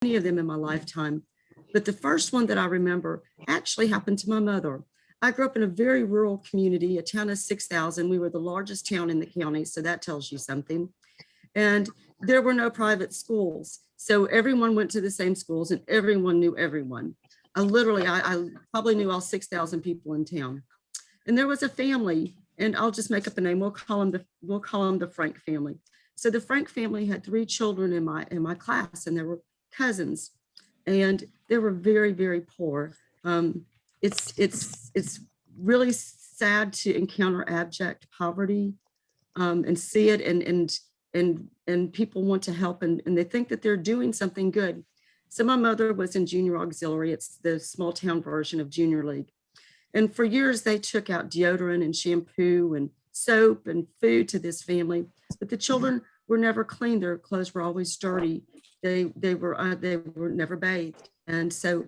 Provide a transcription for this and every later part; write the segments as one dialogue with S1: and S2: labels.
S1: of them in my lifetime, but the first one that I remember actually happened to my mother. I grew up in a very rural community, a town of 6,000. We were the largest town in the county, so that tells you something. And there were no private schools. So everyone went to the same schools and everyone knew everyone. I probably knew all 6,000 people in town. And there was a family, and I'll just make up a name. We'll call them the Frank family. So the Frank family had 3 children in my class, and they were cousins, and they were very, very poor. It's really sad to encounter abject poverty and see it, and people want to help, and they think that they're doing something good. So my mother was in junior auxiliary. It's the small town version of junior league. And for years, they took out deodorant and shampoo and soap and food to this family, but the children were never clean. Their clothes were always dirty. They were never bathed. And so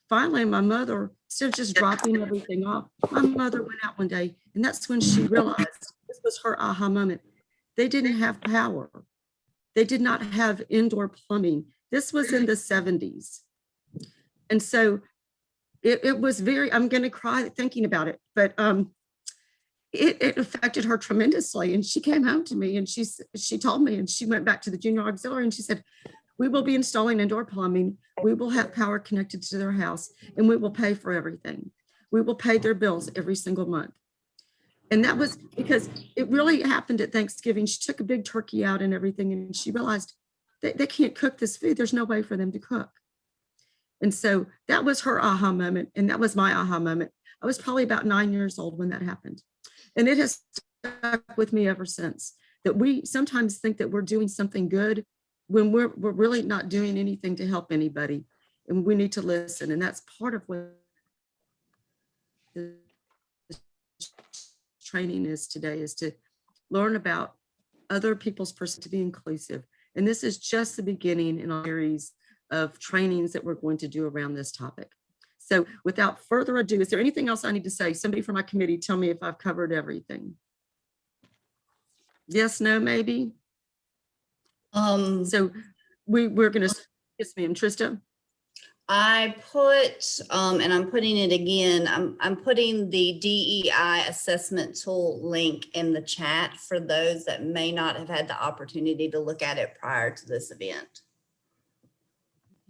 S1: finally, my mother, instead of just dropping everything off, my mother went out one day, and that's when she realized, this was her aha moment. They didn't have power. They did not have indoor plumbing. This was in the 70s. And so it was very, I'm going to cry thinking about it, but it affected her tremendously. And she came home to me and she told me, and she went back to the junior auxiliary and she said, we will be installing indoor plumbing. We will have power connected to their house, and we will pay for everything. We will pay their bills every single month. And that was because it really happened at Thanksgiving. She took a big turkey out and everything, and she realized they can't cook this food. There's no way for them to cook. And so that was her aha moment. And that was my aha moment. I was probably about 9 years old when that happened. And it has stuck with me ever since, that we sometimes think that we're doing something good when we're really not doing anything to help anybody. And we need to listen. And that's part of what the training is today, is to learn about other people's perspective, to be inclusive. And this is just the beginning in a series of trainings that we're going to do around this topic. So without further ado, is there anything else I need to say? Somebody from my committee, tell me if I've covered everything. Yes, no, maybe? So we're going to, yes, ma'am, Trista?
S2: I put, and I'm putting it again, I'm putting the DEI assessment tool link in the chat for those that may not have had the opportunity to look at it prior to this event.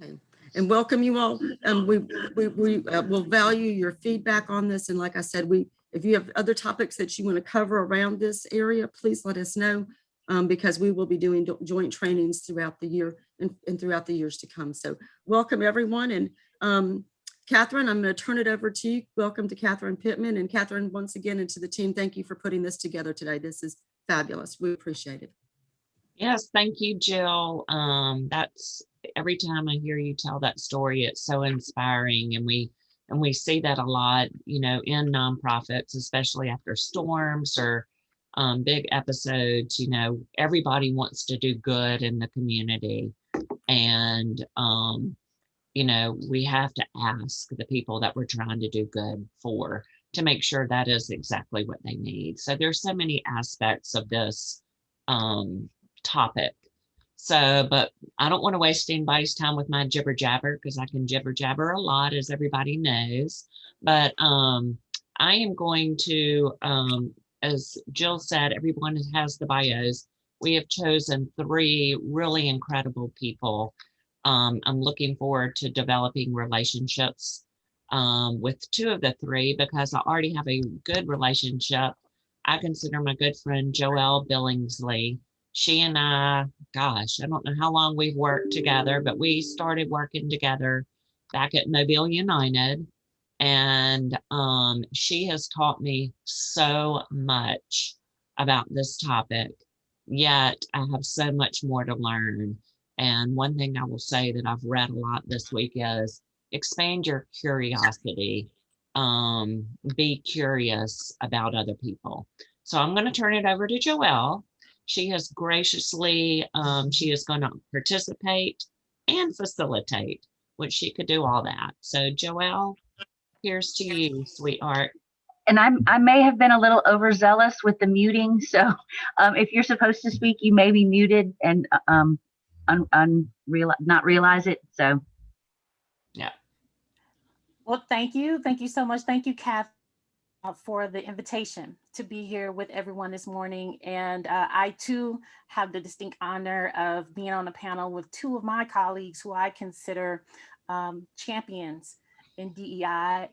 S1: Okay. And welcome you all. We will value your feedback on this. And like I said, if you have other topics that you want to cover around this area, please let us know, because we will be doing joint trainings throughout the year and throughout the years to come. So welcome everyone. And Catherine, I'm going to turn it over to you. Welcome to Catherine Pittman. And Catherine, once again, and to the team, thank you for putting this together today. This is fabulous. We appreciate it.
S3: Yes, thank you, Jill. That's every time I hear you tell that story, it's so inspiring, and we see that a lot, you know, in nonprofits, especially after storms or big episodes. You know, everybody wants to do good in the community, and you know, we have to ask the people that we're trying to do good for to make sure that is exactly what they need. So there's so many aspects of this topic. So, but I don't want to waste anybody's time with my jibber jabber, because I can jibber jabber a lot, as everybody knows. But I am going to, as Jill said, everyone has the bios. We have chosen 3 really incredible people. I'm looking forward to developing relationships with 2 of the 3, because I already have a good relationship. I consider my good friend Lewis Billingsley. She and I, gosh, I don't know how long we've worked together, but we started working together back at Mobile United. And she has taught me so much about this topic, yet I have so much more to learn. And one thing I will say that I've read a lot this week is expand your curiosity. Be curious about other people. So I'm going to turn it over to Joelle. She has graciously, she is going to participate and facilitate, which she could do all that. So Joelle, here's to you, sweetheart.
S4: And I may have been a little overzealous with the muting. So if you're supposed to speak, you may be muted. And not realize it. So
S5: Well, thank you. Thank you so much. Thank you, Kath, for the invitation to be here with everyone this morning. And I too have the distinct honor of being on the panel with two of my colleagues who I consider champions in DEI.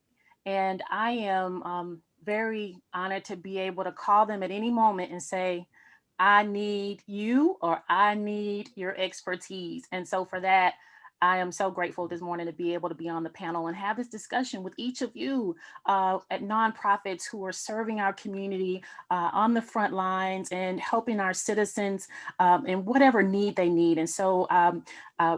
S5: And I am very honored to be able to call them at any moment and say, I need you, or I need your expertise. And so for that, I am so grateful this morning to be able to be on the panel and have this discussion with each of you at nonprofits who are serving our community on the front lines and helping our citizens in whatever need they need. And so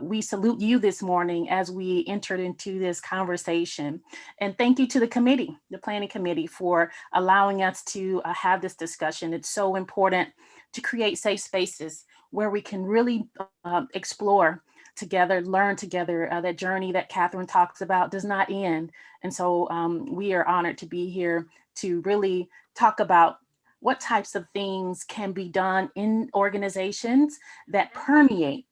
S5: we salute you this morning as we entered into this conversation. And thank you to the committee, the planning committee, for allowing us to have this discussion. It's so important to create safe spaces where we can really explore together, learn together. That journey that Catherine talks about does not end. And so we are honored to be here to really talk about what types of things can be done in organizations that permeate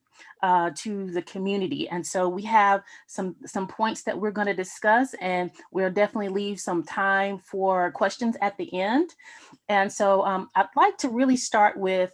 S5: to the community. And so we have some points that we're going to discuss, and we'll definitely leave some time for questions at the end. And so I'd like to really start with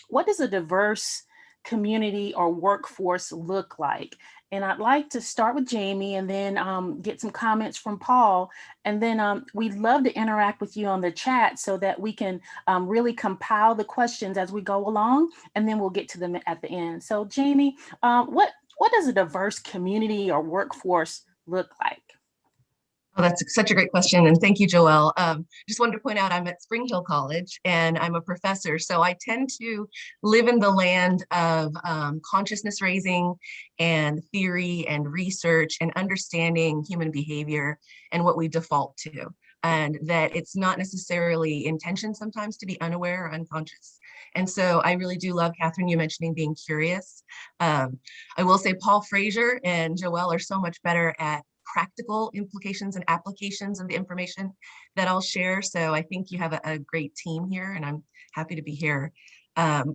S5: what does a diverse community or workforce look like? And I'd like to start with Jamie and then get some comments from Paul. And then we'd love to interact with you on the chat so that we can really compile the questions as we go along, and then we'll get to them at the end. So Jamie, what does a diverse community or workforce look like?
S6: Oh, that's such a great question. And thank you, Joelle. Just wanted to point out I'm at Spring Hill College and I'm a professor. So I tend to live in the land of consciousness raising and theory and research and understanding human behavior and what we default to. And that it's not necessarily intention sometimes to be unaware or unconscious. And so I really do love, Catherine, you mentioning being curious. I will say Paul Frazier and Joelle are so much better at practical implications and applications of the information that I'll share. So I think you have a great team here, and I'm happy to be here.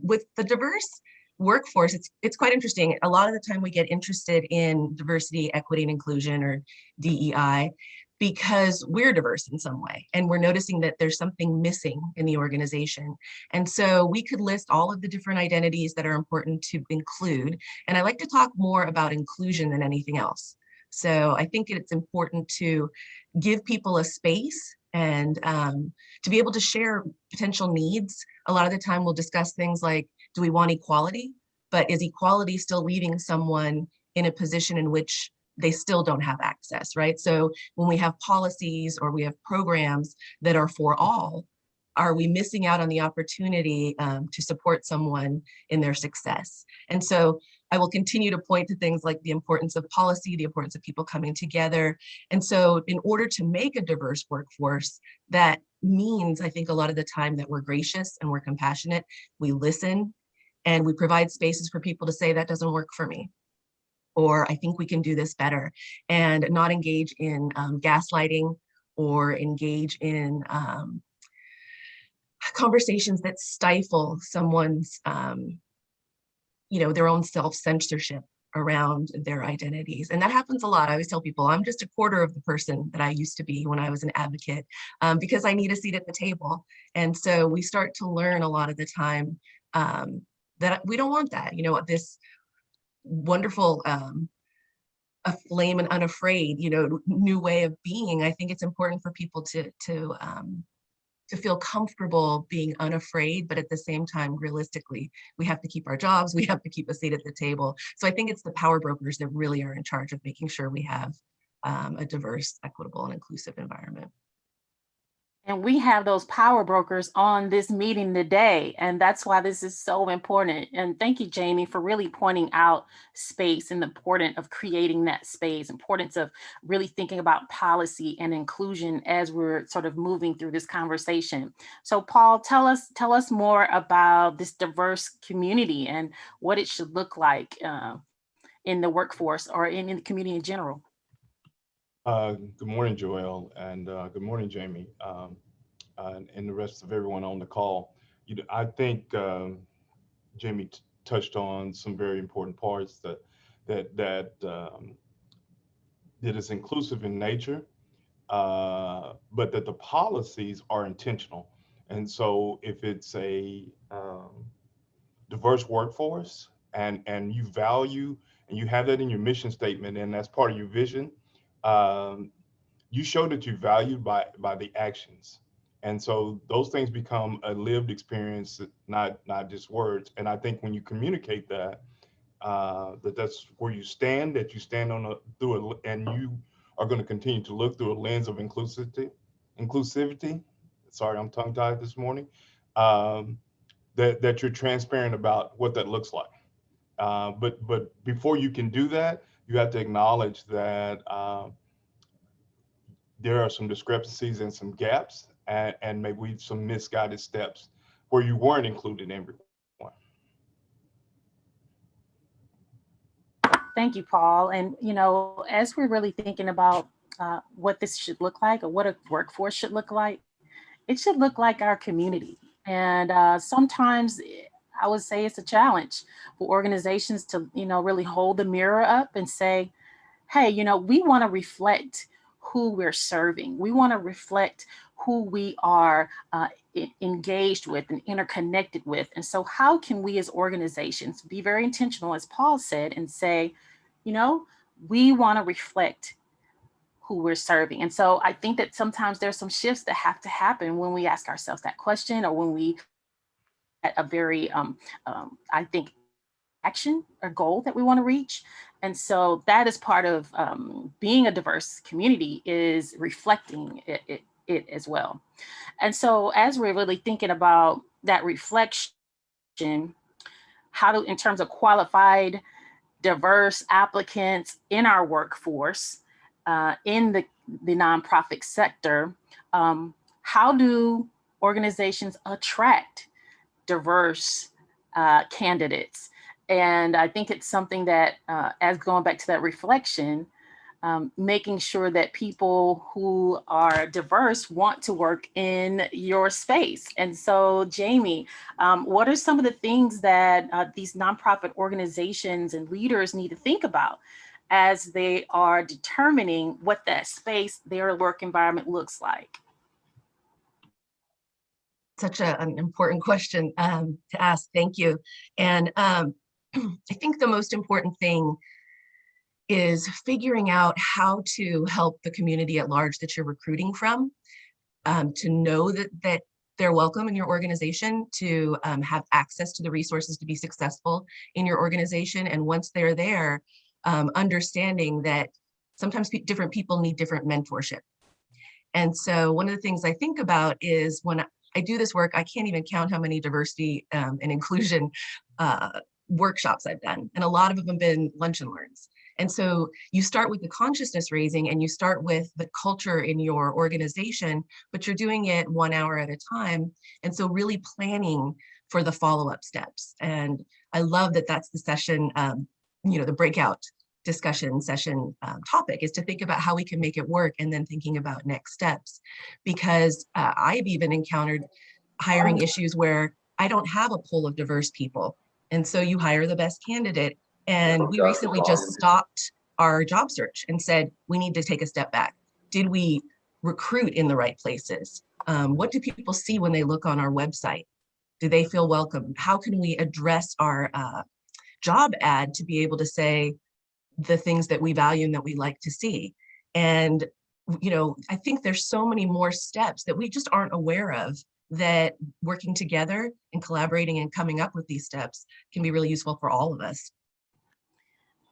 S6: With the diverse workforce, it's quite interesting. A lot of the time we get interested in diversity, equity, and inclusion, or DEI, because we're diverse in some way, and we're noticing that there's something missing in the organization. And so we could list all of the different identities that are important to include. And I like to talk more about inclusion than anything else. So I think it's important to give people a space and to be able to share potential needs. A lot of the time we'll discuss things like, do we want equality? But is equality still leaving someone in a position in which they still don't have access, right? So when we have policies or we have programs that are for all, are we missing out on the opportunity to support someone in their success? And so I will continue to point to things like the importance of policy, the importance of people coming together. And so in order to make a diverse workforce, that means, I think, a lot of the time that we're gracious and we're compassionate, we listen, and we provide spaces for people to say, that doesn't work for me, or I think we can do this better, and not engage in gaslighting or engage in conversations that stifle someone's their own self-censorship around their identities. And that happens a lot. I always tell people I'm just a quarter of the person that I used to be when I was an advocate, because I need a seat at the table. And so we start to learn a lot of the time that we don't want that, this wonderful aflame and unafraid, new way of being. I think it's important for people to feel comfortable being unafraid, but at the same time, realistically, we have to keep our jobs, we have to keep a seat at the table. So I think it's the power brokers that really are in charge of making sure we have a diverse, equitable, and inclusive environment.
S5: And we have those power brokers on this meeting today, and that's why this is so important. And thank you, Jamie, for really pointing out space and the importance of creating that space, importance of really thinking about policy and inclusion as we're sort of moving through this conversation. So Paul, tell us more about this diverse community and what it should look like in the workforce or in the community in general.
S7: Good morning, Joelle, and good morning, Jamie, and the rest of everyone on the call. I think Jamie touched on some very important parts that is inclusive in nature, but that the policies are intentional. And so if it's a diverse workforce and you value and you have that in your mission statement and that's part of your vision, you show that you value by the actions. And so those things become a lived experience, not just words. And I think when you communicate that, that's where you stand, that you stand on and you are going to continue to look through a lens of inclusivity. Sorry, I'm tongue tied this morning. That you're transparent about what that looks like. But before you can do that, you have to acknowledge that there are some discrepancies and some gaps and maybe some misguided steps where you weren't included in everyone.
S5: Thank you, Paul. And, you know, as we're really thinking about what this should look like or what a workforce should look like, it should look like our community. And sometimes I would say it's a challenge for organizations to, you know, really hold the mirror up and say, hey, you know, we want to reflect who we're serving. We want to reflect who we are engaged with and interconnected with. And so how can we as organizations be very intentional, as Paul said, and say, you know, we want to reflect who we're serving. And so I think that sometimes there's some shifts that have to happen when we ask ourselves that question, or when we at a very, I think, action or goal that we want to reach. And so that is part of being a diverse community, is reflecting it as well. And so as we're really thinking about that reflection, how to, in terms of qualified, diverse applicants in our workforce, in the nonprofit sector, how do organizations attract diverse candidates? And I think it's something that, as going back to that reflection, making sure that people who are diverse want to work in your space. And so, Jamie, what are some of the things that these nonprofit organizations and leaders need to think about as they are determining what that space, their work environment looks like?
S6: Such an important question to ask. Thank you. And I think the most important thing is figuring out how to help the community at large that you're recruiting from, to know that they're welcome in your organization, to have access to the resources to be successful in your organization. And once they're there, understanding that sometimes different people need different mentorship. And so one of the things I think about is when I do this work, I can't even count how many diversity and inclusion workshops I've done. And a lot of them have been lunch and learns. And so you start with the consciousness raising and you start with the culture in your organization, but you're doing it 1 hour at a time. And so really planning for the follow-up steps. And I love that that's the session, you know, the breakout discussion session topic, is to think about how we can make it work and then thinking about next steps. Because I've even encountered hiring issues where I don't have a pool of diverse people. And so you hire the best candidate. And we recently just stopped our job search and said, we need to take a step back. Did we recruit in the right places? What do people see when they look on our website? Do they feel welcome? How can we address our job ad to be able to say the things that we value and that we like to see? And, you know, I think there's so many more steps that we just aren't aware of, that working together and collaborating and coming up with these steps can be really useful for all of us.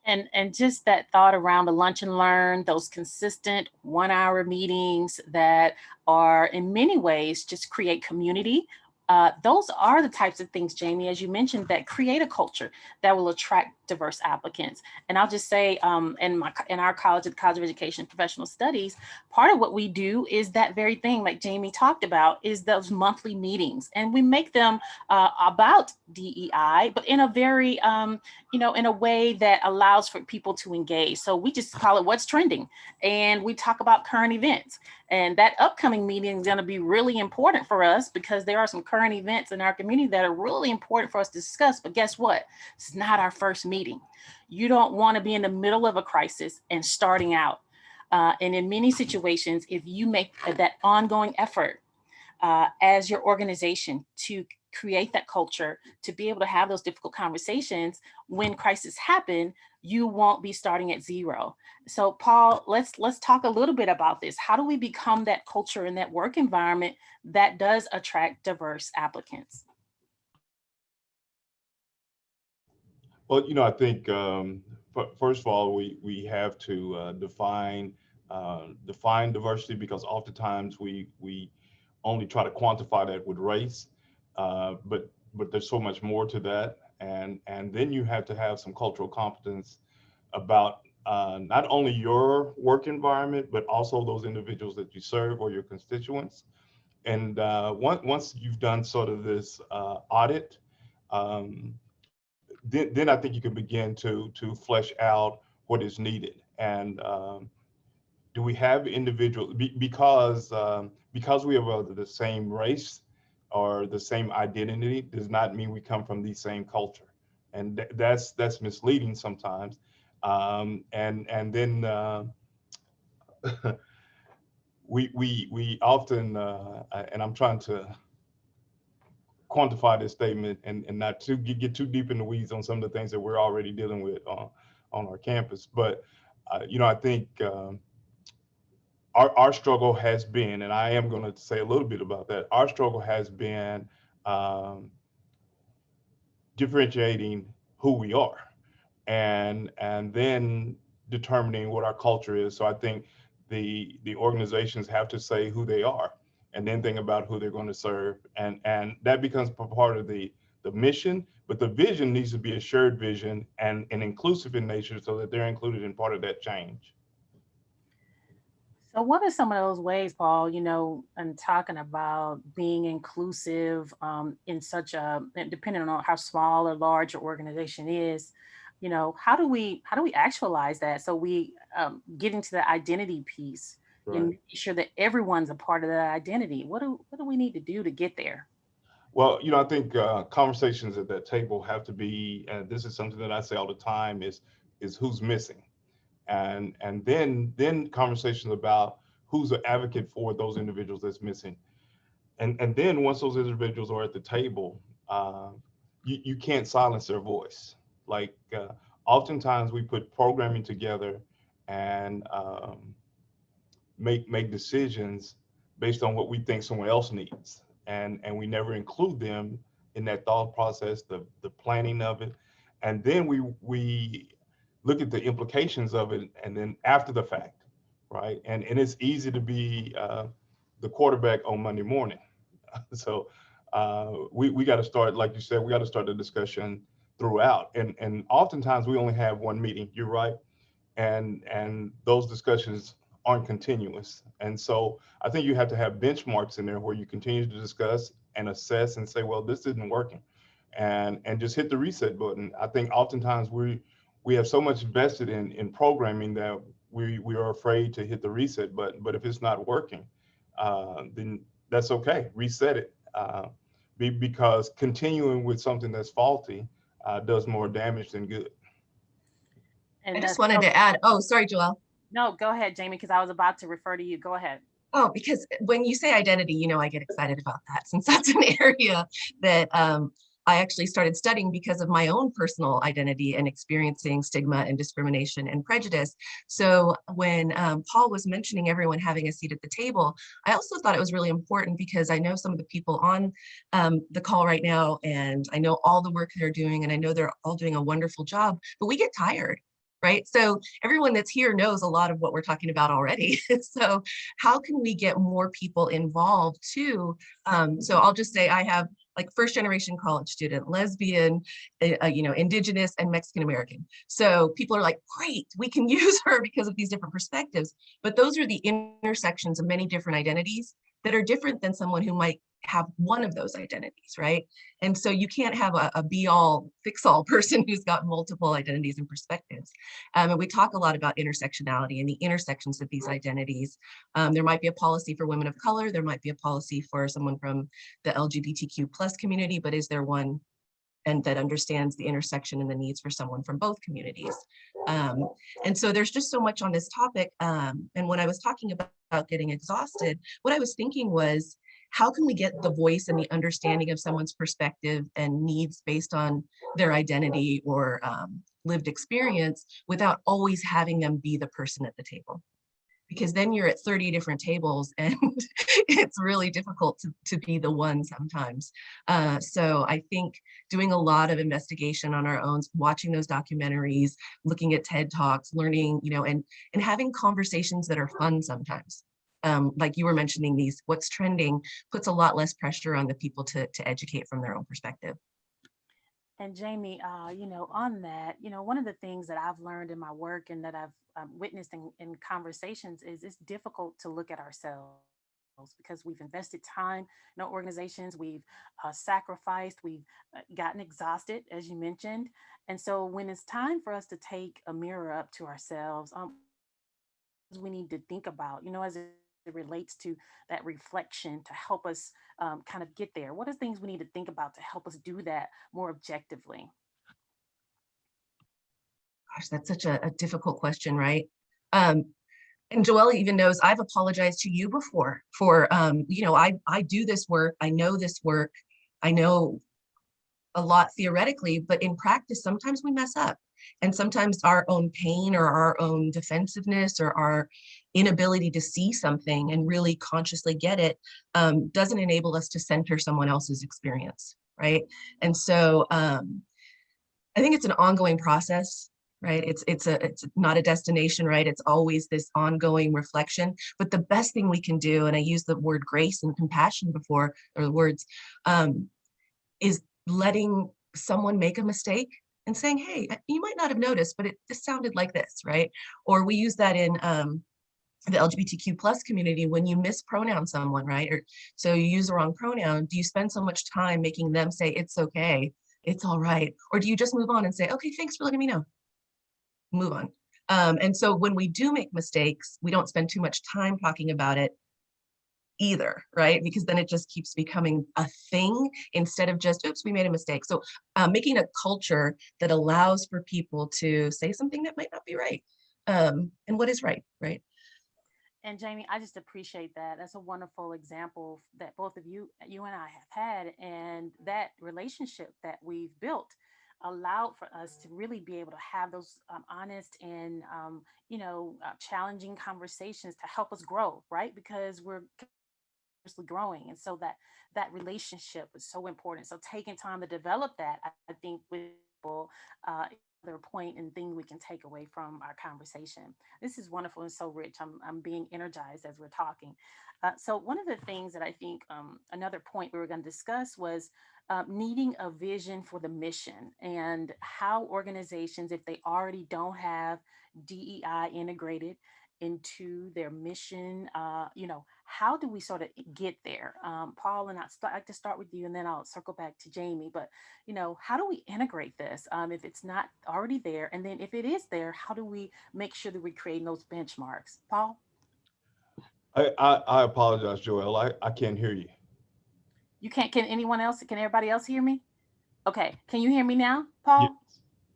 S5: And just that thought around the lunch and learn, those consistent 1 hour meetings that are in many ways just create community. Those are the types of things, Jamie, as you mentioned, that create a culture that will attract diverse applicants. And I'll just say, in our college, at the College of Education and Professional Studies, part of what we do is that very thing, like Jamie talked about, is those monthly meetings. And we make them about DEI, but in a very in a way that allows for people to engage. So we just call it what's trending, and we talk about current events. And that upcoming meeting is going to be really important for us because there are some current events in our community that are really important for us to discuss. But guess what? It's not our first meeting. You don't want to be in the middle of a crisis and starting out. And in many situations, if you make that ongoing effort as your organization to create that culture, to be able to have those difficult conversations when crises happen, you won't be starting at zero. So Paul, let's talk a little bit about this. How do we become that culture in that work environment that does attract diverse applicants?
S7: Well, I think first of all, we have to define diversity, because oftentimes we only try to quantify that with race, but there's so much more to that, and then you have to have some cultural competence about not only your work environment, but also those individuals that you serve or your constituents. And once you've done sort of this audit, then I think you can begin to flesh out what is needed. And do we have individuals, because we have the same race or the same identity does not mean we come from the same culture, and that's misleading sometimes. And then we often and I'm trying to quantify this statement and not to get too deep in the weeds on some of the things that we're already dealing with on our campus, but I think our struggle has been, and I am going to say a little bit about that. Our struggle has been differentiating who we are, and then determining what our culture is. So I think the organizations have to say who they are, and then think about who they're going to serve, and that becomes part of the mission. But the vision needs to be a shared vision and inclusive in nature, so that they're included in part of that change.
S5: So what are some of those ways, Paul, and talking about being inclusive in such a, depending on how small or large your organization is, how do we actualize that? So we get into the identity piece, right, and make sure that everyone's a part of that identity. What do we need to do to get there?
S7: Well, I think conversations at that table have to be, and this is something that I say all the time, is who's missing. And then conversations about who's an advocate for those individuals that's missing. And then once those individuals are at the table, you can't silence their voice. Like oftentimes we put programming together and make decisions based on what we think someone else needs. And we never include them in that thought process, the planning of it. And then we look at the implications of it, and then after the fact, right? And it's easy to be the quarterback on Monday morning. So we got to start, like you said, we got to start the discussion throughout. And oftentimes we only have one meeting. You're right, and those discussions aren't continuous. And so I think you have to have benchmarks in there where you continue to discuss and assess and say, well, this isn't working, and just hit the reset button. I think oftentimes we have so much invested in programming that we are afraid to hit the reset button. But if it's not working, then that's okay. Reset it, because continuing with something that's faulty does more damage than good.
S5: And
S6: I just wanted to add, oh, sorry, Joelle.
S5: No, go ahead, Jamie, because I was about to refer to you. Go ahead.
S6: Oh, because when you say identity, I get excited about that, since that's an area that I actually started studying because of my own personal identity and experiencing stigma and discrimination and prejudice. So when Paul was mentioning everyone having a seat at the table, I also thought it was really important because I know some of the people on the call right now, and I know all the work they're doing, and I know they're all doing a wonderful job, but we get tired. Right? So everyone that's here knows a lot of what we're talking about already. So how can we get more people involved too? So I'll just say I have like first generation college student, lesbian, Indigenous and Mexican American. So people are like, great, we can use her because of these different perspectives. But those are the intersections of many different identities that are different than someone who might have one of those identities, right? And so you can't have a be-all, fix-all person who's got multiple identities and perspectives. And we talk a lot about intersectionality and the intersections of these identities. There might be a policy for women of color, there might be a policy for someone from the LGBTQ plus community, but is there one and that understands the intersection and the needs for someone from both communities? And so there's just so much on this topic. And when I was talking about getting exhausted, what I was thinking was, how can we get the voice and the understanding of someone's perspective and needs based on their identity or lived experience without always having them be the person at the table? Because then you're at 30 different tables and it's really difficult to be the one sometimes. So I think doing a lot of investigation on our own, watching those documentaries, looking at TED Talks, learning, you know, and having conversations that are fun sometimes. Like you were mentioning, these what's trending puts a lot less pressure on the people to educate from their own perspective.
S5: And Jamie, you know, on that, you know, one of the things that I've learned in my work and that I've witnessed in conversations is it's difficult to look at ourselves because we've invested time in our organizations, we've sacrificed, we've gotten exhausted, as you mentioned. And so when it's time for us to take a mirror up to ourselves, we need to think about, you know, as it relates to that reflection to help us kind of get there. What are things we need to think about to help us do that more objectively?
S6: Gosh, that's such a difficult question, right? And Joelle even knows I've apologized to you before for, you know, I do this work, I know this work, I know a lot theoretically, but in practice, sometimes we mess up. And sometimes our own pain or our own defensiveness or our inability to see something and really consciously get it doesn't enable us to center someone else's experience, right? And so I think it's an ongoing process, right? It's not a destination, right? It's always this ongoing reflection. But the best thing we can do, and I used the word grace and compassion before, or the words, is letting someone make a mistake and saying, hey, you might not have noticed, but this sounded like this, right? Or we use that in the LGBTQ plus community when you mispronoun someone, right? Or so you use the wrong pronoun. Do you spend so much time making them say, it's okay, it's all right? Or do you just move on and say, okay, thanks for letting me know, move on? And so when we do make mistakes, we don't spend too much time talking about it either, right? Because then it just keeps becoming a thing instead of just, oops, we made a mistake. So making a culture that allows for people to say something that might not be right, and what is right, right?
S5: And Jamie, I just appreciate that. That's a wonderful example that both of you and I have had, and that relationship that we've built allowed for us to really be able to have those honest and challenging conversations to help us grow, right? Because we're continuously growing, and so that relationship is so important. So taking time to develop that, I think, with people. Other point and thing we can take away from our conversation. This is wonderful and so rich. I'm being energized as we're talking. So one of the things that I think another point we were going to discuss was needing a vision for the mission and how organizations, if they already don't have DEI integrated into their mission, how do we sort of get there? Paul, and I'd like to start with you and then I'll circle back to Jamie, but how do we integrate this if it's not already there? And then if it is there, how do we make sure that we're creating those benchmarks? Paul?
S7: I apologize, Joelle. I can't hear you.
S5: You can't, can anyone else, can everybody else hear me? Okay, can you hear me now, Paul?
S7: Yes.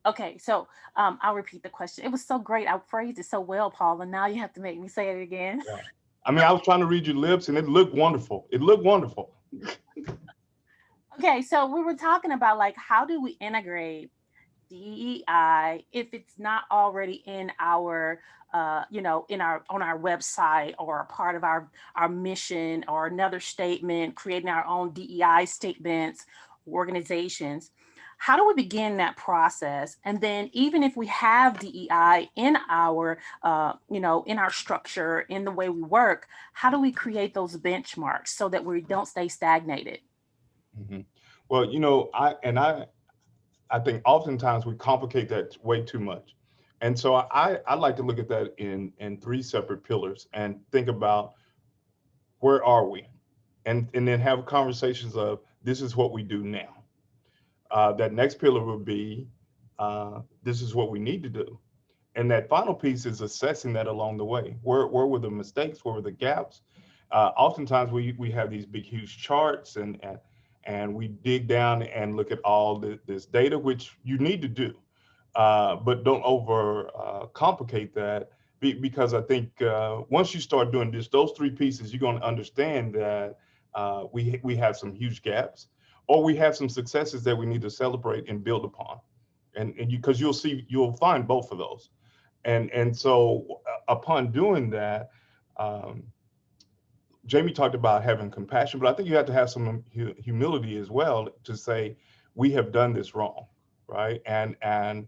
S5: Okay, so I'll repeat the question. It was so great. I phrased it so well, Paul, and now you have to make me say it again.
S7: Yeah. I mean, I was trying to read your lips and it looked wonderful. It looked wonderful.
S5: Okay, so we were talking about like, how do we integrate DEI if it's not already in our, on our website or a part of our mission or another statement, creating our own DEI statements, organizations. How do we begin that process? And then even if we have DEI in our, in our structure, in the way we work, how do we create those benchmarks so that we don't stay stagnated?
S7: Mm-hmm. Well, I think oftentimes we complicate that way too much. And so I like to look at that in three separate pillars and think about where are we? and then have conversations of, this is what we do now. That next pillar would be, this is what we need to do. And that final piece is assessing that along the way. Where were the mistakes? Where were the gaps? Oftentimes we have these big, huge charts, and we dig down and look at all this data, which you need to do, but don't over complicate that, because I think once you start doing those three pieces, you're going to understand that we have some huge gaps, or we have some successes that we need to celebrate and build upon, and because you'll find both of those. And so upon doing that, Jamie talked about having compassion, but I think you have to have some humility as well to say, we have done this wrong, right? And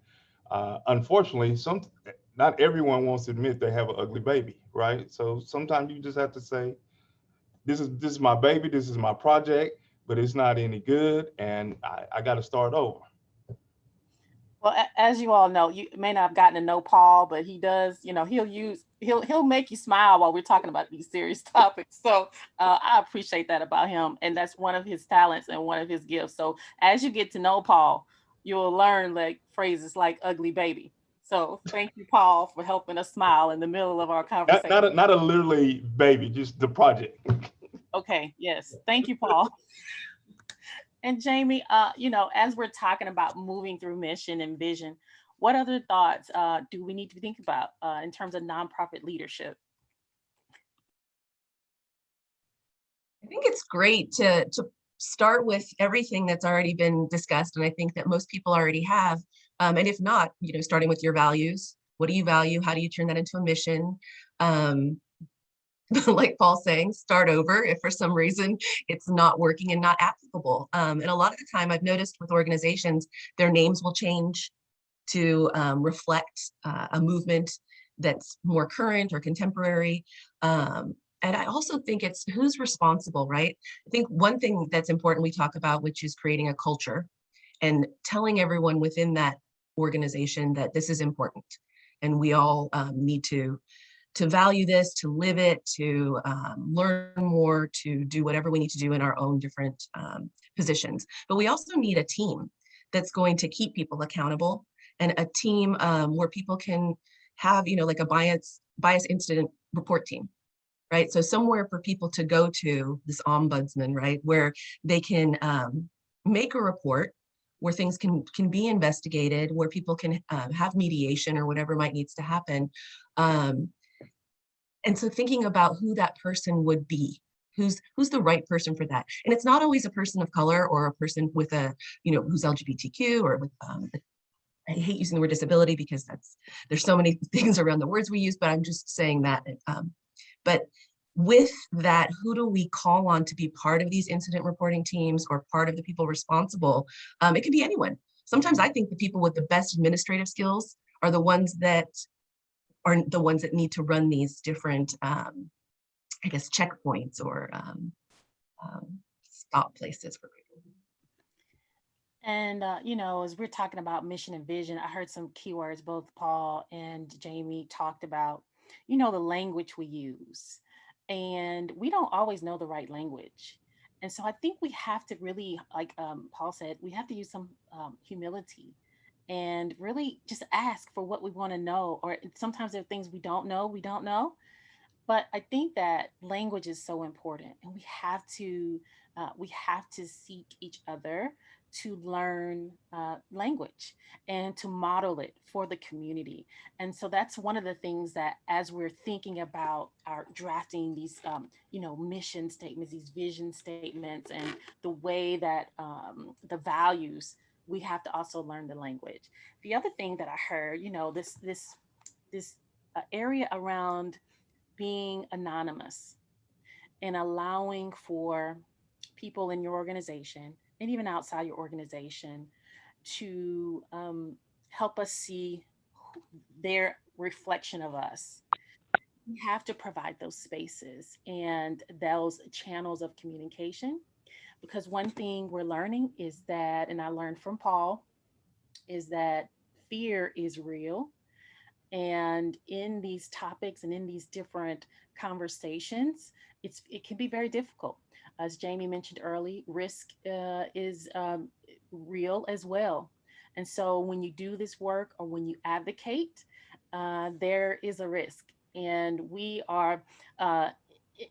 S7: unfortunately, not everyone wants to admit they have an ugly baby, right? So sometimes you just have to say, this is my baby, this is my project, but it's not any good, and I got to start over.
S5: Well, as you all know, you may not have gotten to know Paul, but he does, he'll make you smile while we're talking about these serious topics. So I appreciate that about him. And that's one of his talents and one of his gifts. So as you get to know Paul, you'll learn like phrases like ugly baby. So thank you, Paul, for helping us smile in the middle of our conversation.
S7: Not a literally baby, just the project.
S5: Okay, yes. Thank you, Paul. And Jamie, as we're talking about moving through mission and vision, what other thoughts do we need to think about in terms of nonprofit leadership?
S6: I think it's great to start with everything that's already been discussed, and I think that most people already have. And if not, starting with your values. What do you value? How do you turn that into a mission? Like Paul's saying, start over if for some reason it's not working and not applicable. And a lot of the time I've noticed with organizations, their names will change to reflect a movement that's more current or contemporary. And I also think it's who's responsible, right? I think one thing that's important we talk about, which is creating a culture and telling everyone within that organization that this is important. And we all need to value this, to live it, to learn more, to do whatever we need to do in our own different positions. But we also need a team that's going to keep people accountable, and a team where people can have, like a bias incident report team, right? So somewhere for people to go to, this ombudsman, right, where they can make a report, where things can be investigated, where people can have mediation or whatever might needs to happen. And so thinking about who that person would be, who's the right person for that. And it's not always a person of color or a person with who's LGBTQ or with, I hate using the word disability because there's so many things around the words we use, but I'm just saying that. But with that, who do we call on to be part of these incident reporting teams or part of the people responsible? It can be anyone. Sometimes I think the people with the best administrative skills are the ones that need to run these different, checkpoints or stop places for people.
S5: And, as we're talking about mission and vision, I heard some keywords, both Paul and Jamie talked about, the language we use. And we don't always know the right language. And so I think we have to really, like Paul said, we have to use some humility and really just ask for what we want to know. Or sometimes there are things we don't know. But I think that language is so important, and we have to seek each other to learn language and to model it for the community. And so that's one of the things that, as we're thinking about our drafting these, mission statements, these vision statements, and the way that the values, we have to also learn the language. The other thing that I heard, this area around being anonymous and allowing for people in your organization and even outside your organization to help us see their reflection of us. We have to provide those spaces and those channels of communication, because one thing we're learning is that, and I learned from Paul, is that fear is real. And in these topics and in these different conversations, it can be very difficult. As Jamie mentioned early, risk is real as well. And so when you do this work or when you advocate, there is a risk. And we are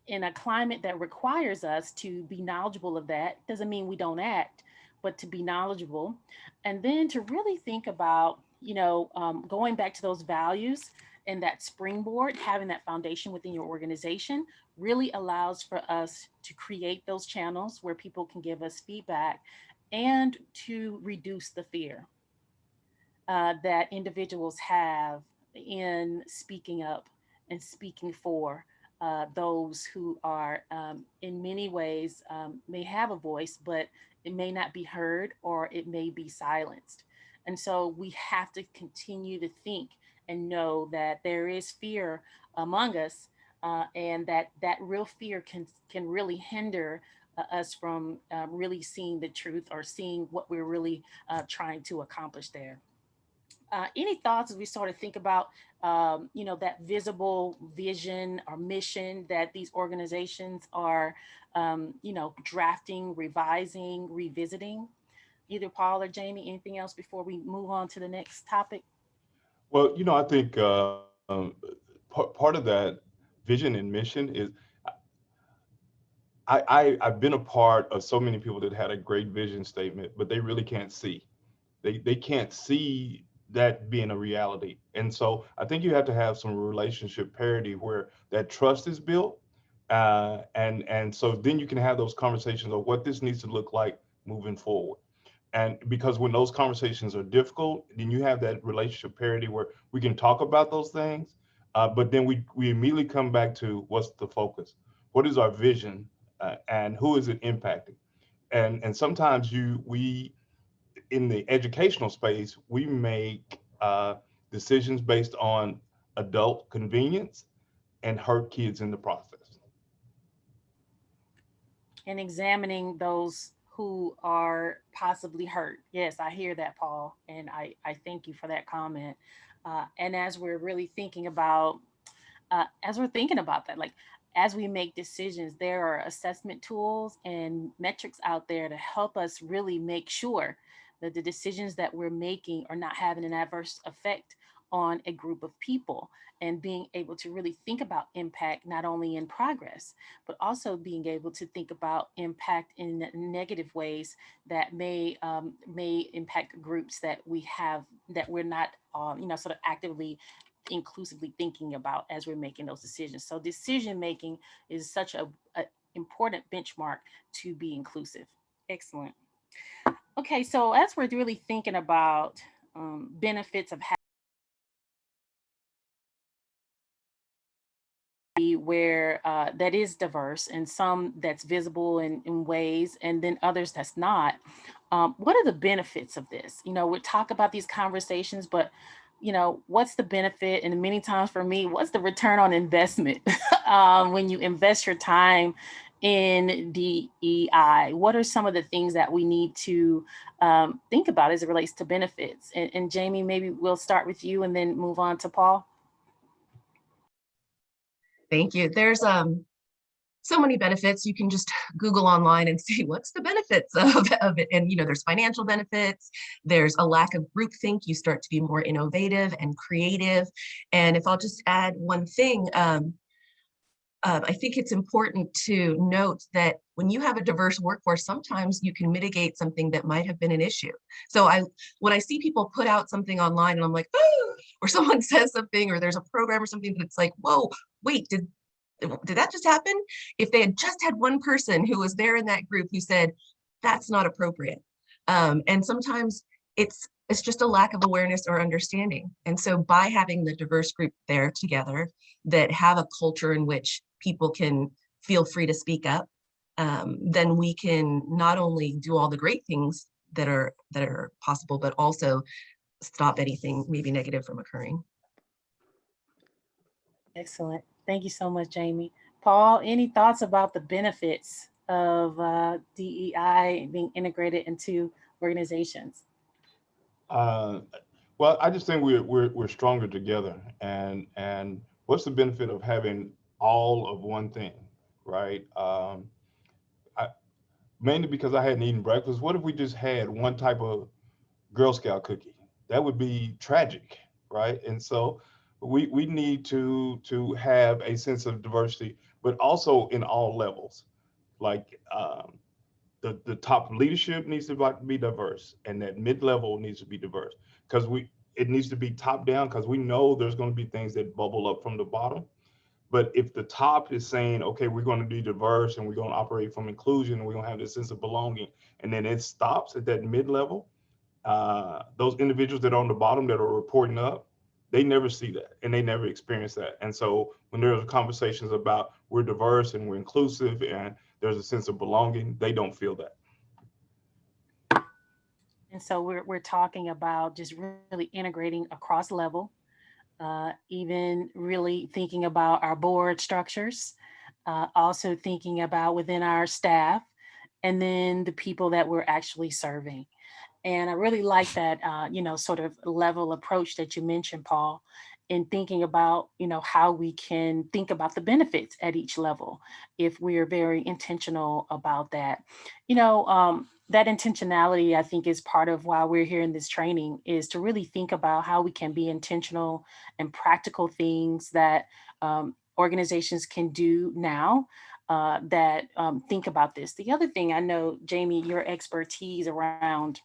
S5: in a climate that requires us to be knowledgeable of that. Doesn't mean we don't act, but to be knowledgeable. And then to really think about, going back to those values and that springboard, having that foundation within your organization really allows for us to create those channels where people can give us feedback and to reduce the fear that individuals have in speaking up and speaking for those who are, in many ways, may have a voice, but it may not be heard or it may be silenced. And so we have to continue to think and know that there is fear among us, and that real fear can really hinder us from really seeing the truth or seeing what we're really trying to accomplish there. Any thoughts as we sort of think about, that visible vision or mission that these organizations are, drafting, revising, revisiting? Either Paul or Jamie, anything else before we move on to the next topic?
S7: Well, I think part of that vision and mission is I've been a part of so many people that had a great vision statement, but they really can't see. They can't see that being a reality. And so I think you have to have some relationship parity where that trust is built. And so then you can have those conversations of what this needs to look like moving forward. And because when those conversations are difficult, then you have that relationship parity where we can talk about those things, but then we immediately come back to what's the focus? What is our vision, and who is it impacting? And sometimes we in the educational space, we make decisions based on adult convenience and hurt kids in the process.
S5: And examining those who are possibly hurt. Yes, I hear that, Paul, and I thank you for that comment. And as we're really thinking about, that, like as we make decisions, there are assessment tools and metrics out there to help us really make sure that the decisions that we're making are not having an adverse effect on a group of people, and being able to really think about impact not only in progress but also being able to think about impact in negative ways that may impact groups that we have, that we're not sort of actively inclusively thinking about as we're making those decisions. So decision making is such a important benchmark to be inclusive. Excellent. Okay, so as we're really thinking about benefits of where that is diverse, and some that's visible in ways, and then others that's not. What are the benefits of this? We talk about these conversations, but what's the benefit? And many times for me, what's the return on investment when you invest your time in DEI? What are some of the things that we need to think about as it relates to benefits? And Jamie, maybe we'll start with you and then move on to Paul.
S6: Thank you. There's so many benefits. You can just Google online and see what's the benefits of it. And there's financial benefits. There's a lack of groupthink. You start to be more innovative and creative. And if I'll just add one thing, I think it's important to note that when you have a diverse workforce, sometimes you can mitigate something that might have been an issue. So when I see people put out something online and I'm like, oh, or someone says something, or there's a program or something that's like, whoa, wait, did that just happen? If they had just had one person who was there in that group who said, that's not appropriate. And sometimes it's just a lack of awareness or understanding. And so by having the diverse group there together that have a culture in which people can feel free to speak up, then we can not only do all the great things that are possible, but also stop anything maybe negative from occurring.
S5: Excellent. Thank you so much, Jamie. Paul, any thoughts about the benefits of DEI being integrated into organizations?
S7: Well, I just think we're stronger together. And what's the benefit of having all of one thing, right? I, mainly because I hadn't eaten breakfast. What if we just had one type of Girl Scout cookie? That would be tragic, right? And so we need to have a sense of diversity, but also in all levels. Like the top leadership needs to be diverse, and that mid level needs to be diverse because it needs to be top down because we know there's going to be things that bubble up from the bottom. But if the top is saying, okay, we're going to be diverse and we're going to operate from inclusion and we're going to have this sense of belonging, and then it stops at that mid level, those individuals that are on the bottom that are reporting up, they never see that and they never experience that. And so when there's conversations about we're diverse and we're inclusive and there's a sense of belonging, they don't feel that.
S5: And so we're talking about just really integrating across level, even really thinking about our board structures, also thinking about within our staff, and then the people that we're actually serving. And I really like that, sort of level approach that you mentioned, Paul, in thinking about, how we can think about the benefits at each level if we are very intentional about that. That intentionality, I think, is part of why we're here in this training, is to really think about how we can be intentional and practical things that organizations can do now that think about this. The other thing I know, Jamie, your expertise around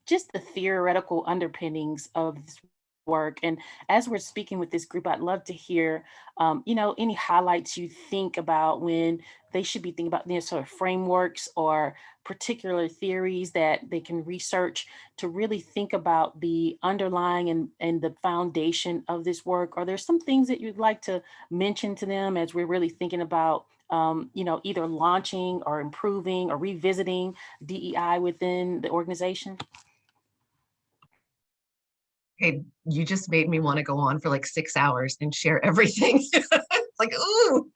S5: just the theoretical underpinnings of this work. And as we're speaking with this group, I'd love to hear, any highlights you think about when they should be thinking about sort of frameworks or particular theories that they can research to really think about the underlying and the foundation of this work. Are there some things that you'd like to mention to them as we're really thinking about either launching or improving or revisiting DEI within the organization?
S6: Hey, you just made me want to go on for like 6 hours and share everything. It's like, ooh.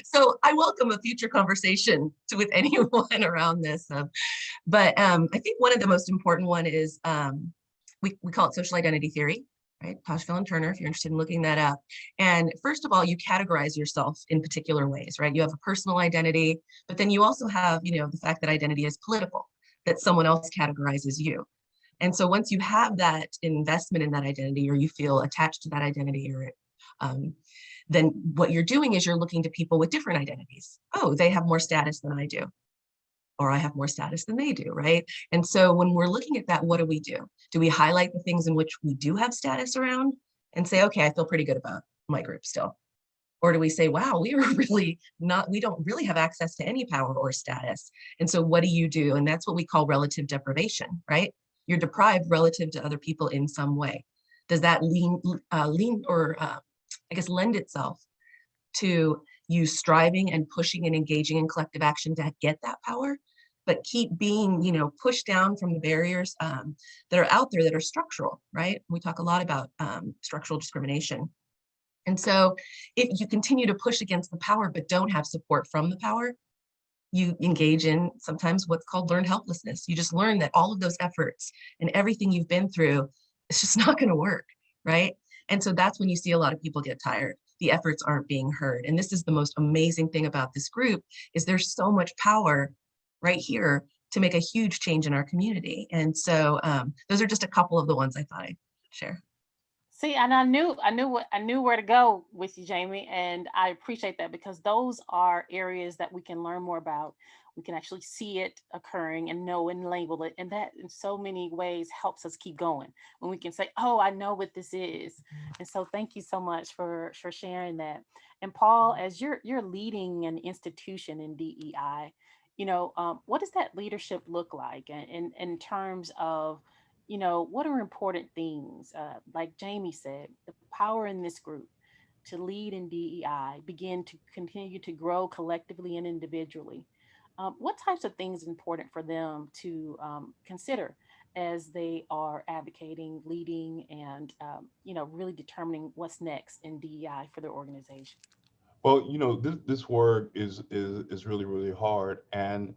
S6: So I welcome a future conversation with anyone around this. But I think one of the most important one is we call it social identity theory, right? Toshville and Turner, if you're interested in looking that up. And first of all, you categorize yourself in particular ways, right? You have a personal identity, but then you also have, the fact that identity is political, that someone else categorizes you. And so once you have that investment in that identity, or you feel attached to that identity, or then what you're doing is you're looking to people with different identities. Oh, they have more status than I do, or I have more status than they do, right? And so when we're looking at that, what do we do? Do we highlight the things in which we do have status around and say, okay, I feel pretty good about my group still? Or do we say, wow, we don't really have access to any power or status. And so what do you do? And that's what we call relative deprivation, right? You're deprived relative to other people in some way. Does that lend itself to you striving and pushing and engaging in collective action to get that power, but keep being, pushed down from the barriers that are out there that are structural, right? We talk a lot about structural discrimination. And so if you continue to push against the power, but don't have support from the power, you engage in sometimes what's called learned helplessness. You just learn that all of those efforts and everything you've been through, it's just not going to work, right? And so that's when you see a lot of people get tired. The efforts aren't being heard. And this is the most amazing thing about this group, is there's so much power right here to make a huge change in our community. And so those are just a couple of the ones I thought I'd share.
S5: See, and I knew where to go with you, Jamie, and I appreciate that, because those are areas that we can learn more about. We can actually see it occurring and know and label it, and that in so many ways helps us keep going when we can say, "Oh, I know what this is." And so, thank you so much for sharing that. And Paul, as you're leading an institution in DEI, what does that leadership look like, in terms of what are important things? Like Jamie said, the power in this group to lead in DEI, begin to continue to grow collectively and individually. What types of things are important for them to consider as they are advocating, leading, and really determining what's next in DEI for their organization?
S7: Well, this word is really, really hard, and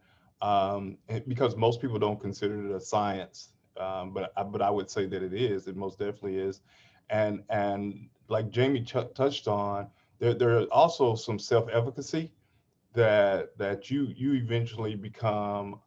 S7: because most people don't consider it a science, but I would say that it is. It most definitely is. And like Jamie touched on, there are also some self-efficacy that you eventually become.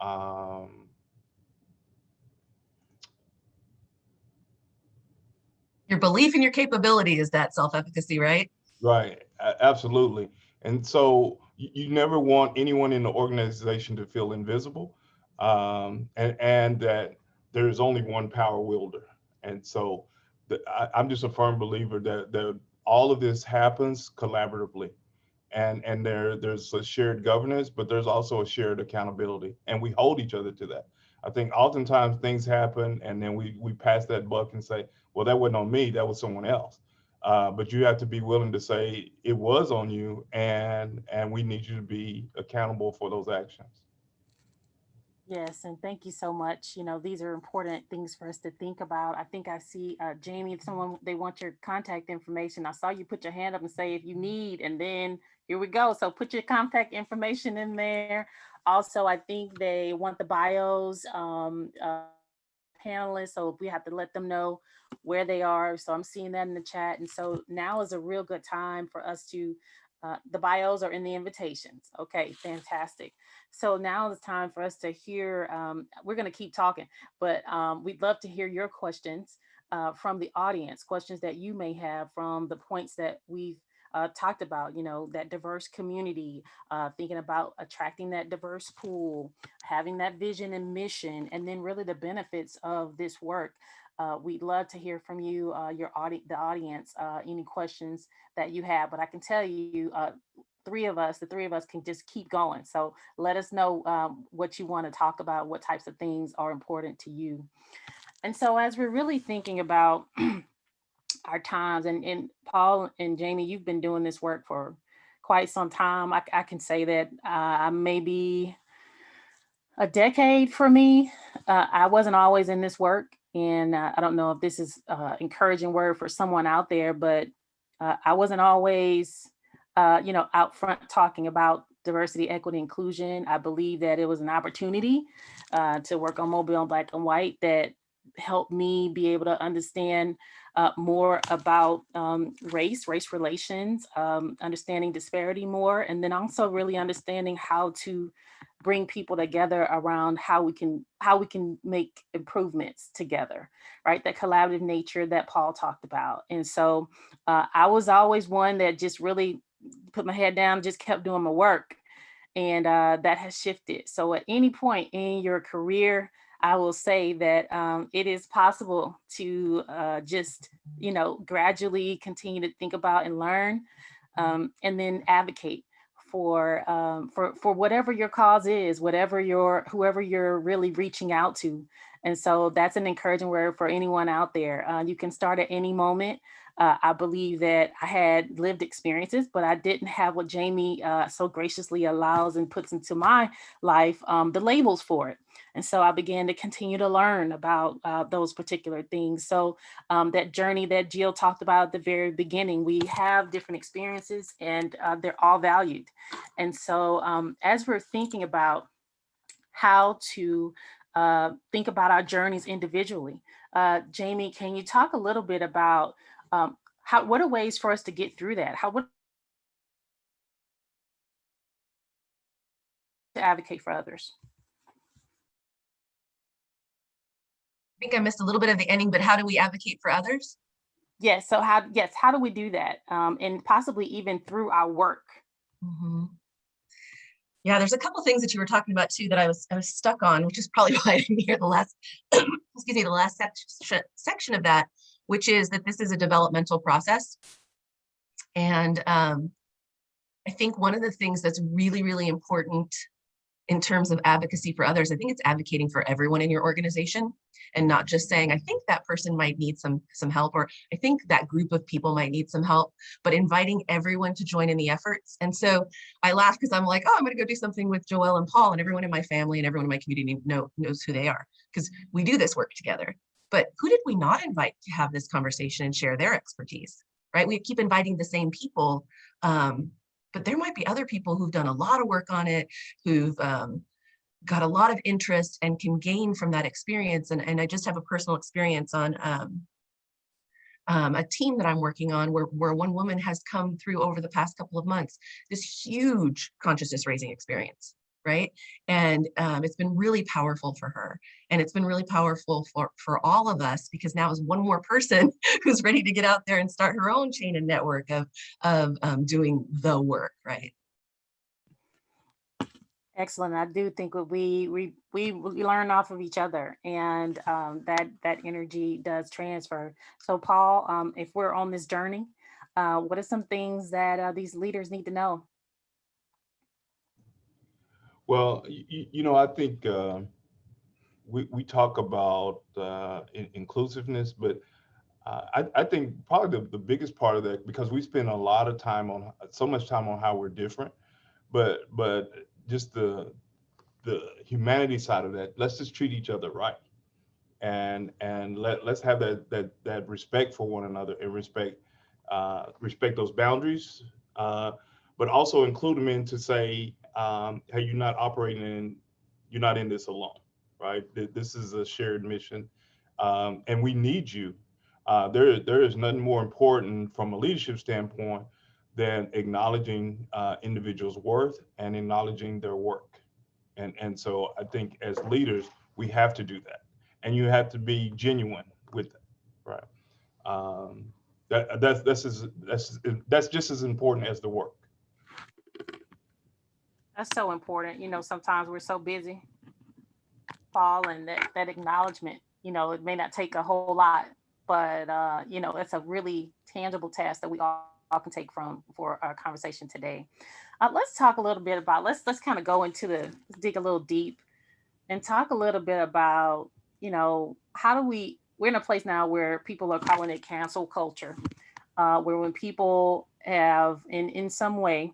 S6: Your belief in your capability is that self-efficacy, right?
S7: Right, absolutely. And so you never want anyone in the organization to feel invisible, and that there's only one power wielder. And so I'm just a firm believer that all of this happens collaboratively, and there's a shared governance, but there's also a shared accountability, and we hold each other to that. I think oftentimes things happen, and then we pass that buck and say, well, that wasn't on me, that was someone else. But you have to be willing to say it was on you, and we need you to be accountable for those actions.
S5: Yes, and thank you so much. You know, these are important things for us to think about. I think I see Jamie, someone, they want your contact information. I saw you put your hand up and say if you need, and then here we go. So put your contact information in there. Also, I think they want the bios, panelists. So if we have to let them know where they are. So I'm seeing that in the chat. And so now is a real good time for us to, the bios are in the invitations. Okay, fantastic. So now it's time for us to hear, we're going to keep talking, but we'd love to hear your questions from the audience, questions that you may have from the points that we've talked about, you know, that diverse community, thinking about attracting that diverse pool, having that vision and mission, and then really the benefits of this work. We'd love to hear from you, the audience, any questions that you have, but I can tell you, the three of us can just keep going. So let us know what you want to talk about, what types of things are important to you. And so as we're really thinking about our times, and Paul and Jamie, you've been doing this work for quite some time. I can say that maybe a decade for me. I wasn't always in this work, and I don't know if this is encouraging word for someone out there, but I wasn't always, out front talking about diversity, equity, inclusion. I believe that it was an opportunity to work on Mobile and Black and White that helped me be able to understand more about race relations, understanding disparity more, and then also really understanding how to bring people together around how we can make improvements together, right? That collaborative nature that Paul talked about. And so I was always one that just really put my head down, just kept doing my work. And that has shifted. So at any point in your career, I will say that it is possible to just, gradually continue to think about and learn, and then advocate for whatever your cause is, whoever you're really reaching out to. And so that's an encouraging word for anyone out there. You can start at any moment. I believe that I had lived experiences, but I didn't have what Jamie so graciously allows and puts into my life, the labels for it. And so I began to continue to learn about those particular things. So that journey that Jill talked about at the very beginning, we have different experiences and they're all valued. And so as we're thinking about how to think about our journeys individually, Jamie, can you talk a little bit about what are ways for us to get through that? What to advocate for others?
S6: I think I missed a little bit of the ending, but how do we advocate for others?
S5: Yes. So how do we do that? And possibly even through our work.
S6: Mm-hmm. Yeah, there's a couple things that you were talking about too that I was stuck on, which is probably why I didn't hear the last, the last section of that, which is that this is a developmental process. And I think one of the things that's really, really important in terms of advocacy for others, I think it's advocating for everyone in your organization and not just saying, I think that person might need some help, or I think that group of people might need some help, but inviting everyone to join in the efforts. And so I laugh because I'm like, oh, I'm going to go do something with Joelle and Paul, and everyone in my family and everyone in my community knows who they are because we do this work together. But who did we not invite to have this conversation and share their expertise, right? We keep inviting the same people, but there might be other people who've done a lot of work on it, who've got a lot of interest and can gain from that experience. And I just have a personal experience on a team that I'm working on where one woman has come through over the past couple of months, this huge consciousness raising experience, right? And it's been really powerful for her. And it's been really powerful for all of us, because now is one more person who's ready to get out there and start her own chain and network of doing the work, right?
S5: Excellent. I do think that we learn off of each other, and that energy does transfer. So, Paul, if we're on this journey, what are some things that these leaders need to know?
S7: Well, I think we talk about inclusiveness, but I think probably the biggest part of that, because we spend a lot of time on so much time on how we're different, but just the humanity side of that, let's just treat each other right, and let's have that respect for one another, and respect those boundaries, but also include them in to say, hey, you're not in this alone, right? This is a shared mission, and we need you. There is nothing more important from a leadership standpoint than acknowledging individuals' worth and acknowledging their work. And so I think as leaders, we have to do that. And you have to be genuine with it, right? That's just as important as the work.
S5: That's so important. Sometimes we're so busy, Paul, and that acknowledgement, it may not take a whole lot, but it's a really tangible task that we all can take for our conversation today. Let's talk a little bit about, let's kind of go let's dig a little deep and talk a little bit about, how do we're in a place now where people are calling it cancel culture, where when people have in some way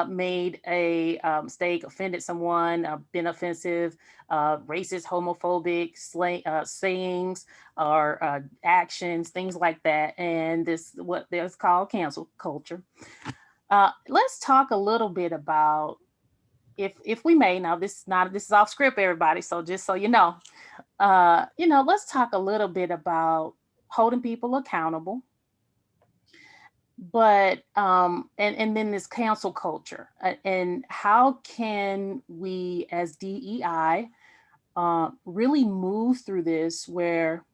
S5: made a mistake, offended someone, been offensive, racist, homophobic sayings or actions, things like that. And this, what there's called cancel culture. Let's talk a little bit about, if we may, now this is off script, everybody. So just so you know, let's talk a little bit about holding people accountable, but and then this cancel culture, and how can we as DEI really move through this, where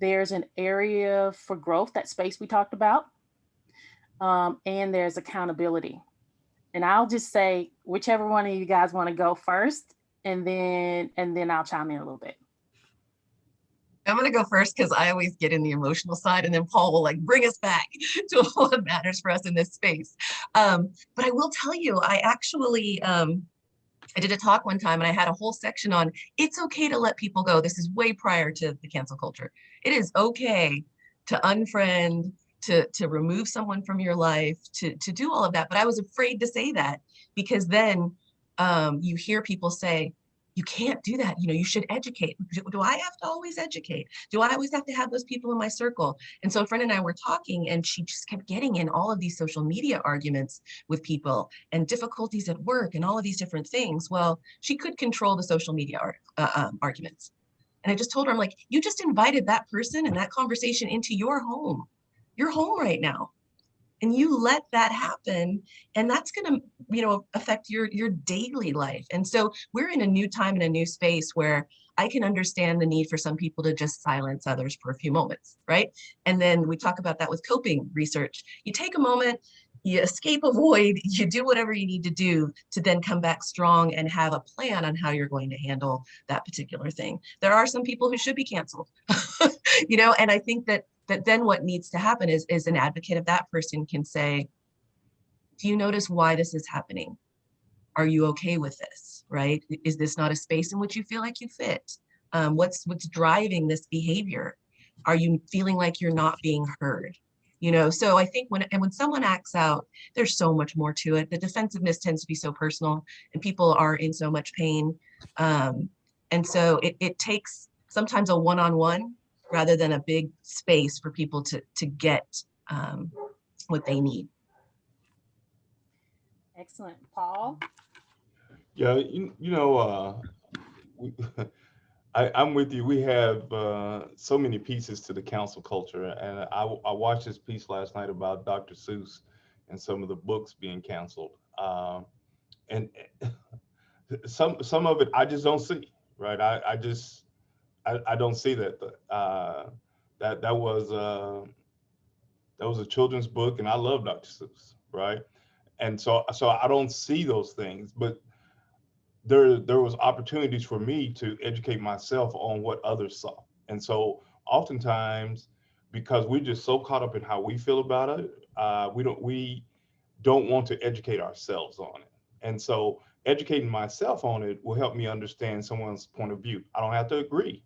S5: there's an area for growth, that space we talked about, and there's accountability. And I'll just say, whichever one of you guys want to go first, and then I'll chime in a little bit.
S6: I'm going to go first because I always get in the emotional side, and then Paul will bring us back to what matters for us in this space. But I will tell you, I actually, I did a talk one time and I had a whole section on, it's okay to let people go. This is way prior to the cancel culture. It is okay to unfriend, to remove someone from your life, to do all of that. But I was afraid to say that, because then you hear people say, you can't do that. You should educate. Do I have to always educate? Do I always have to have those people in my circle? And so a friend and I were talking, and she just kept getting in all of these social media arguments with people and difficulties at work and all of these different things. Well, she could control the social media arguments. And I just told her, I'm like, you just invited that person and that conversation into your home. You're home right now. And you let that happen, and that's going to, affect your daily life. And so we're in a new time and a new space where I can understand the need for some people to just silence others for a few moments, right? And then we talk about that with coping research. You take a moment, you escape a void, you do whatever you need to do to then come back strong and have a plan on how you're going to handle that particular thing. There are some people who should be canceled, and I think that then what needs to happen is an advocate of that person can say, do you notice why this is happening? Are you okay with this, right? Is this not a space in which you feel like you fit? What's driving this behavior? Are you feeling like you're not being heard? So I think when someone acts out, there's so much more to it. The defensiveness tends to be so personal, and people are in so much pain. And so it takes sometimes a one-on-one rather than a big space for people to get what they need.
S5: Excellent. Paul?
S7: Yeah, we, I'm with you. We have so many pieces to the council culture, and I watched this piece last night about Dr. Seuss and some of the books being canceled. And some of it I just don't see, right? I don't see that. That was a children's book, and I love Dr. Seuss, right? And so I don't see those things, but there was opportunities for me to educate myself on what others saw. And so oftentimes, because we're just so caught up in how we feel about it, we don't want to educate ourselves on it. And so educating myself on it will help me understand someone's point of view. I don't have to agree,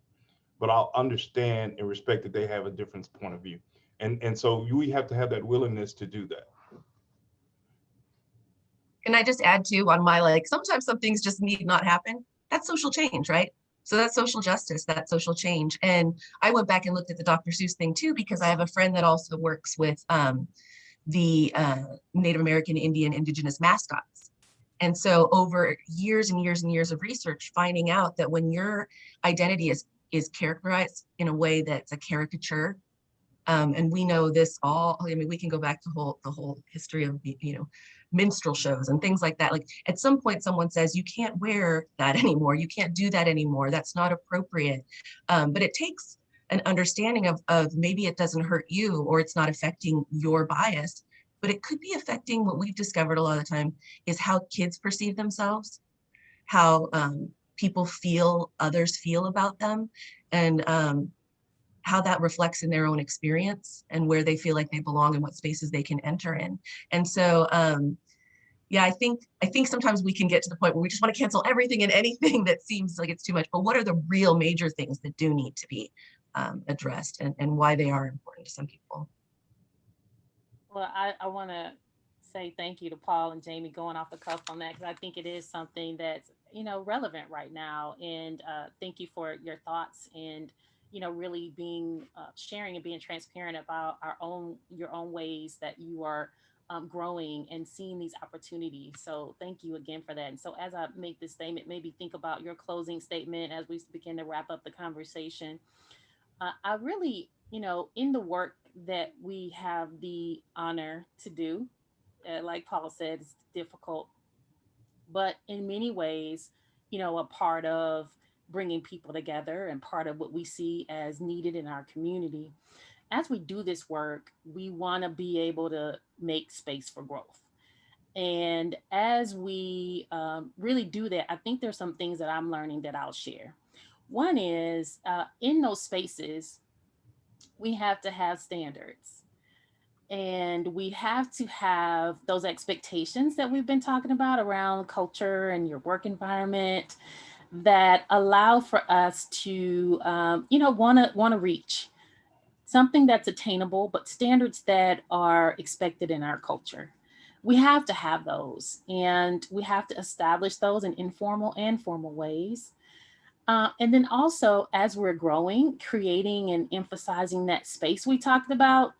S7: but I'll understand and respect that they have a different point of view. And so we have to have that willingness to do that.
S6: Can I just add too on my, like, sometimes some things just need not happen. That's social change, right? So that's social justice, that's social change. And I went back and looked at the Dr. Seuss thing too, because I have a friend that also works with the Native American, Indian, indigenous mascots. And so over years and years and years of research, finding out that when your identity is characterized in a way that's a caricature, and we know this all, I mean, we can go back to the whole history of, minstrel shows and things like that. Like at some point someone says, you can't wear that anymore. You can't do that anymore. That's not appropriate. But it takes an understanding of maybe it doesn't hurt you or it's not affecting your bias, but it could be affecting what we've discovered a lot of the time is how kids perceive themselves, how others feel about them, and how that reflects in their own experience and where they feel like they belong and what spaces they can enter in. And so, yeah, I think sometimes we can get to the point where we just want to cancel everything and anything that seems like it's too much. But what are the real major things that do need to be addressed and why they are important to some people?
S5: Well, I want to say thank you to Paul and Jamie going off the cuff on that, because I think it is something that's relevant right now. And thank you for your thoughts and really being sharing and being transparent about your own ways that you are growing and seeing these opportunities. So thank you again for that. And so as I make this statement, maybe think about your closing statement as we begin to wrap up the conversation. I really, in the work that we have the honor to do, like Paul said, it's difficult, but in many ways, a part of bringing people together and part of what we see as needed in our community. As we do this work, we want to be able to make space for growth. And as we really do that, I think there's some things that I'm learning that I'll share. One is in those spaces, we have to have standards and we have to have those expectations that we've been talking about around culture and your work environment that allow for us to, want to reach something that's attainable, but standards that are expected in our culture. We have to have those, and we have to establish those in informal and formal ways. And then also, as we're growing, creating and emphasizing that space we talked about.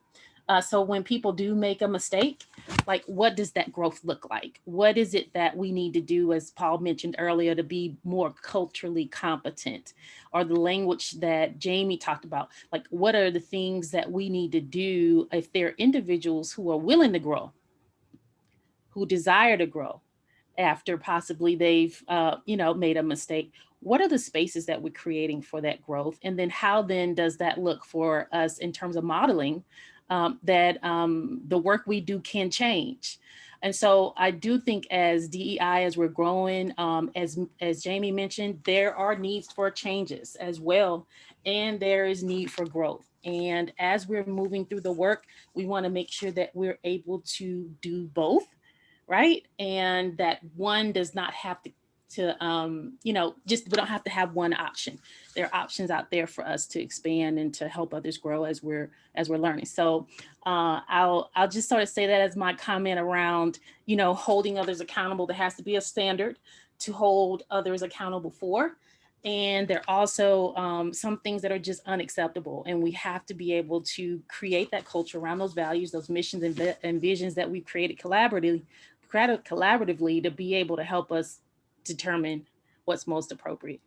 S5: So when people do make a mistake, like what does that growth look like? What is it that we need to do, as Paul mentioned earlier, to be more culturally competent? Or the language that Jamie talked about, like what are the things that we need to do if there are individuals who are willing to grow, who desire to grow after possibly they've, made a mistake? What are the spaces that we're creating for that growth? And then how then does that look for us in terms of modeling that the work we do can change? And so I do think as DEI, as we're growing, as Jamie mentioned, there are needs for changes as well. And there is need for growth. And as we're moving through the work, we want to make sure that we're able to do both, right? And that one does not have to just we don't have to have one option. There are options out there for us to expand and to help others grow as we're learning. So I'll just sort of say that as my comment around holding others accountable. There has to be a standard to hold others accountable for. And there are also some things that are just unacceptable. And we have to be able to create that culture around those values, those missions and visions that we've created collaboratively to be able to help us determine what's most appropriate.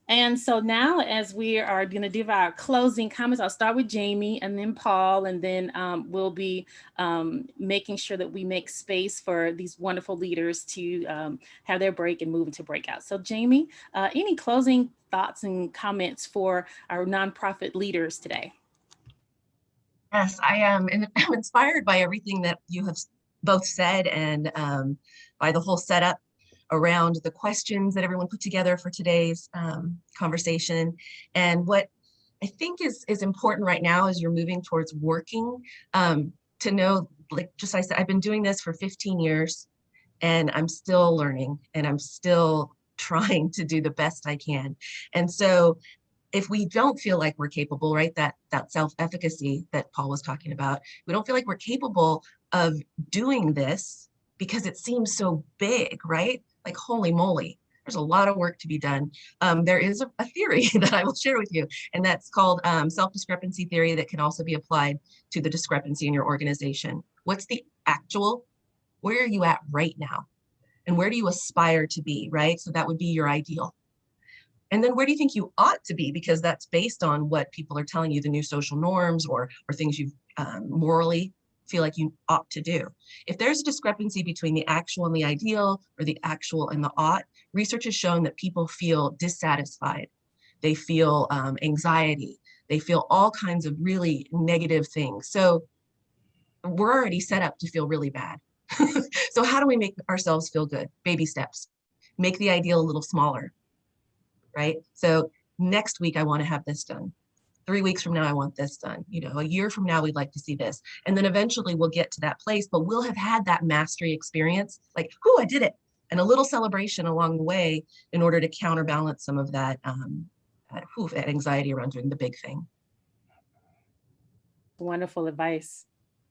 S5: And so now, as we are going to give our closing comments, I'll start with Jamie and then Paul, and then we'll be making sure that we make space for these wonderful leaders to have their break and move into breakout. So Jamie, any closing thoughts and comments for our nonprofit leaders today?
S6: Yes, I am. And I'm inspired by everything that you have both said, and by the whole setup around the questions that everyone put together for today's conversation. And what I think is important right now as you're moving towards working, to know, like just I said, I've been doing this for 15 years and I'm still learning and I'm still trying to do the best I can. And so if we don't feel like we're capable, right, that self-efficacy that Paul was talking about, we don't feel like we're capable of doing this because it seems so big, right? Like, holy moly, there's a lot of work to be done. There is a theory that I will share with you, and that's called self-discrepancy theory, that can also be applied to the discrepancy in your organization. What's the actual? Where are you at right now? And where do you aspire to be, right? So that would be your ideal. And then where do you think you ought to be? Because that's based on what people are telling you, the new social norms or things you morally feel like you ought to do. If there's a discrepancy between the actual and the ideal, or the actual and the ought, research has shown that people feel dissatisfied. They feel anxiety. They feel all kinds of really negative things. So we're already set up to feel really bad. So how do we make ourselves feel good? Baby steps. Make the ideal a little smaller, right? So next week, I want to have this done. 3 weeks from now, I want this done. You know, a year from now, we'd like to see this. And then eventually we'll get to that place, but we'll have had that mastery experience, like, oh, I did it. And a little celebration along the way in order to counterbalance some of that, that anxiety around doing the big thing.
S5: Wonderful advice.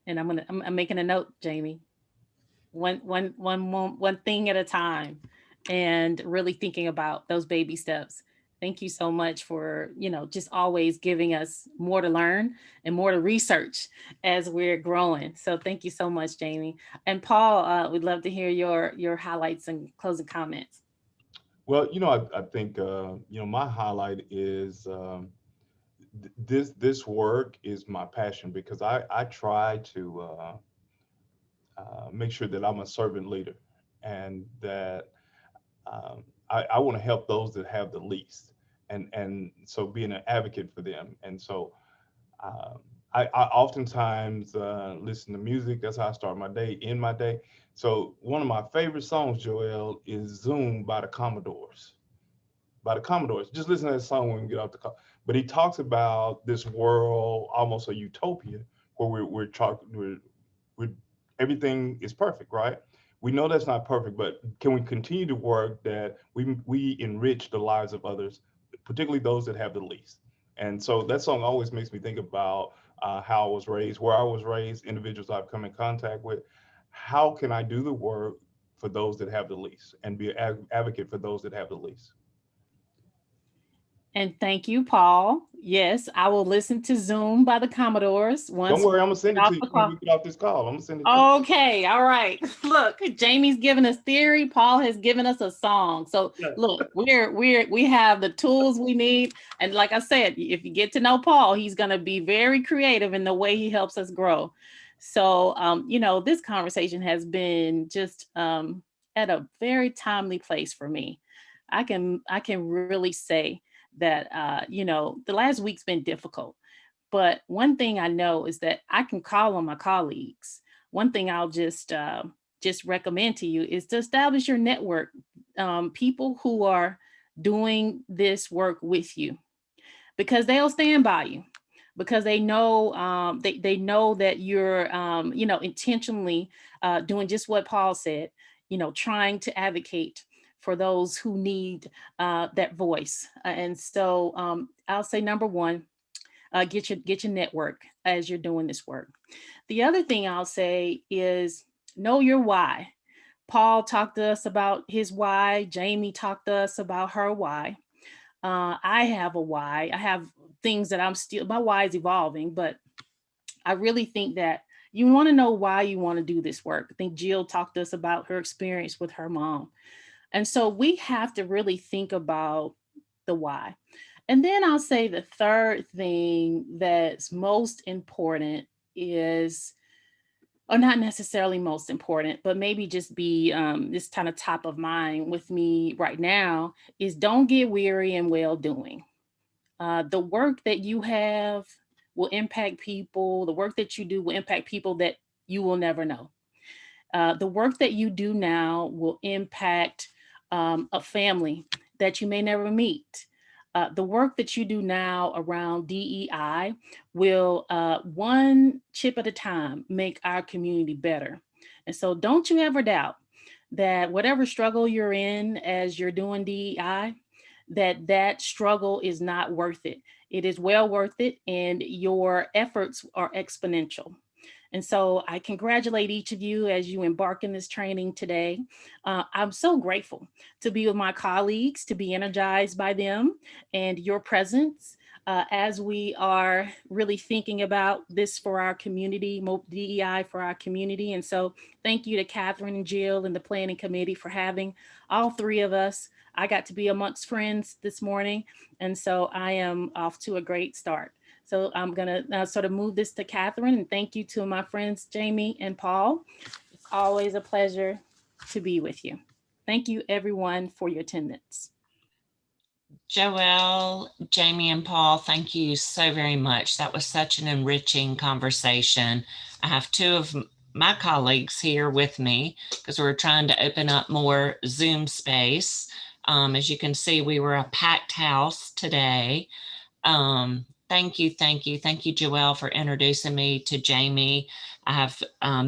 S5: And I'm making a note, Jamie. One thing at a time, and really thinking about those baby steps. Thank you so much for, just always giving us more to learn and more to research as we're growing. So thank you so much, Jamie. And Paul, we'd love to hear your highlights and closing comments.
S7: Well, I think, my highlight is this work is my passion, because I try to make sure that I'm a servant leader, and that I want to help those that have the least. And so being an advocate for them. And so I oftentimes listen to music. That's how I start my day, end my day. So one of my favorite songs, Joel, is Zoom by the Commodores. Just listen to that song when we get off the call. But he talks about this world, almost a utopia, where we're everything is perfect, right? We know that's not perfect, but can we continue to work that we enrich the lives of others, particularly those that have the least? And so that song always makes me think about how I was raised, where I was raised, individuals I've come in contact with. How can I do the work for those that have the least and be an advocate for those that have the least?
S5: And thank you, Paul. Yes, I will listen to Zoom by the Commodores.
S7: Don't worry, I'm gonna send it to you when we get off this call. I'm gonna send it to you.
S5: Okay, all right. Look, Jamie's given us theory. Paul has given us a song. So look, we have the tools we need. And like I said, if you get to know Paul, he's gonna be very creative in the way he helps us grow. So this conversation has been just at a very timely place for me. I can really say that, the last week's been difficult, but one thing I know is that I can call on my colleagues. One thing I'll just recommend to you is to establish your network, people who are doing this work with you, because they'll stand by you, because they know they know that you're intentionally doing just what Paul said, trying to advocate for those who need that voice. And so I'll say, number one, get your network as you're doing this work. The other thing I'll say is know your why. Paul talked to us about his why. Jamie talked to us about her why. I have a why. I have things that my why is evolving, but I really think that you want to know why you want to do this work. I think Jill talked to us about her experience with her mom. And so we have to really think about the why. And then I'll say the third thing that's most important is, or not necessarily most important, but maybe just be this kind of top of mind with me right now, is don't get weary in well doing. The work that you have will impact people. The work that you do will impact people that you will never know. The work that you do now will impact a family that you may never meet. The work that you do now around DEI will, one chip at a time, make our community better. And so don't you ever doubt that whatever struggle you're in as you're doing DEI, that struggle is not worth it. It is well worth it, and your efforts are exponential. And so I congratulate each of you as you embark in this training today. I'm so grateful to be with my colleagues, to be energized by them and your presence as we are really thinking about this for our community, DEI for our community. And so thank you to Catherine and Jill and the planning committee for having all three of us. I got to be amongst friends this morning, and so I am off to a great start. So I'm gonna sort of move this to Catherine, and thank you to my friends, Jamie and Paul. It's always a pleasure to be with you. Thank you everyone for your attendance.
S3: Joelle, Jamie, and Paul, thank you so very much. That was such an enriching conversation. I have two of my colleagues here with me because we're trying to open up more Zoom space. As you can see, we were a packed house today. Thank you, Joelle, for introducing me to Jamie. I have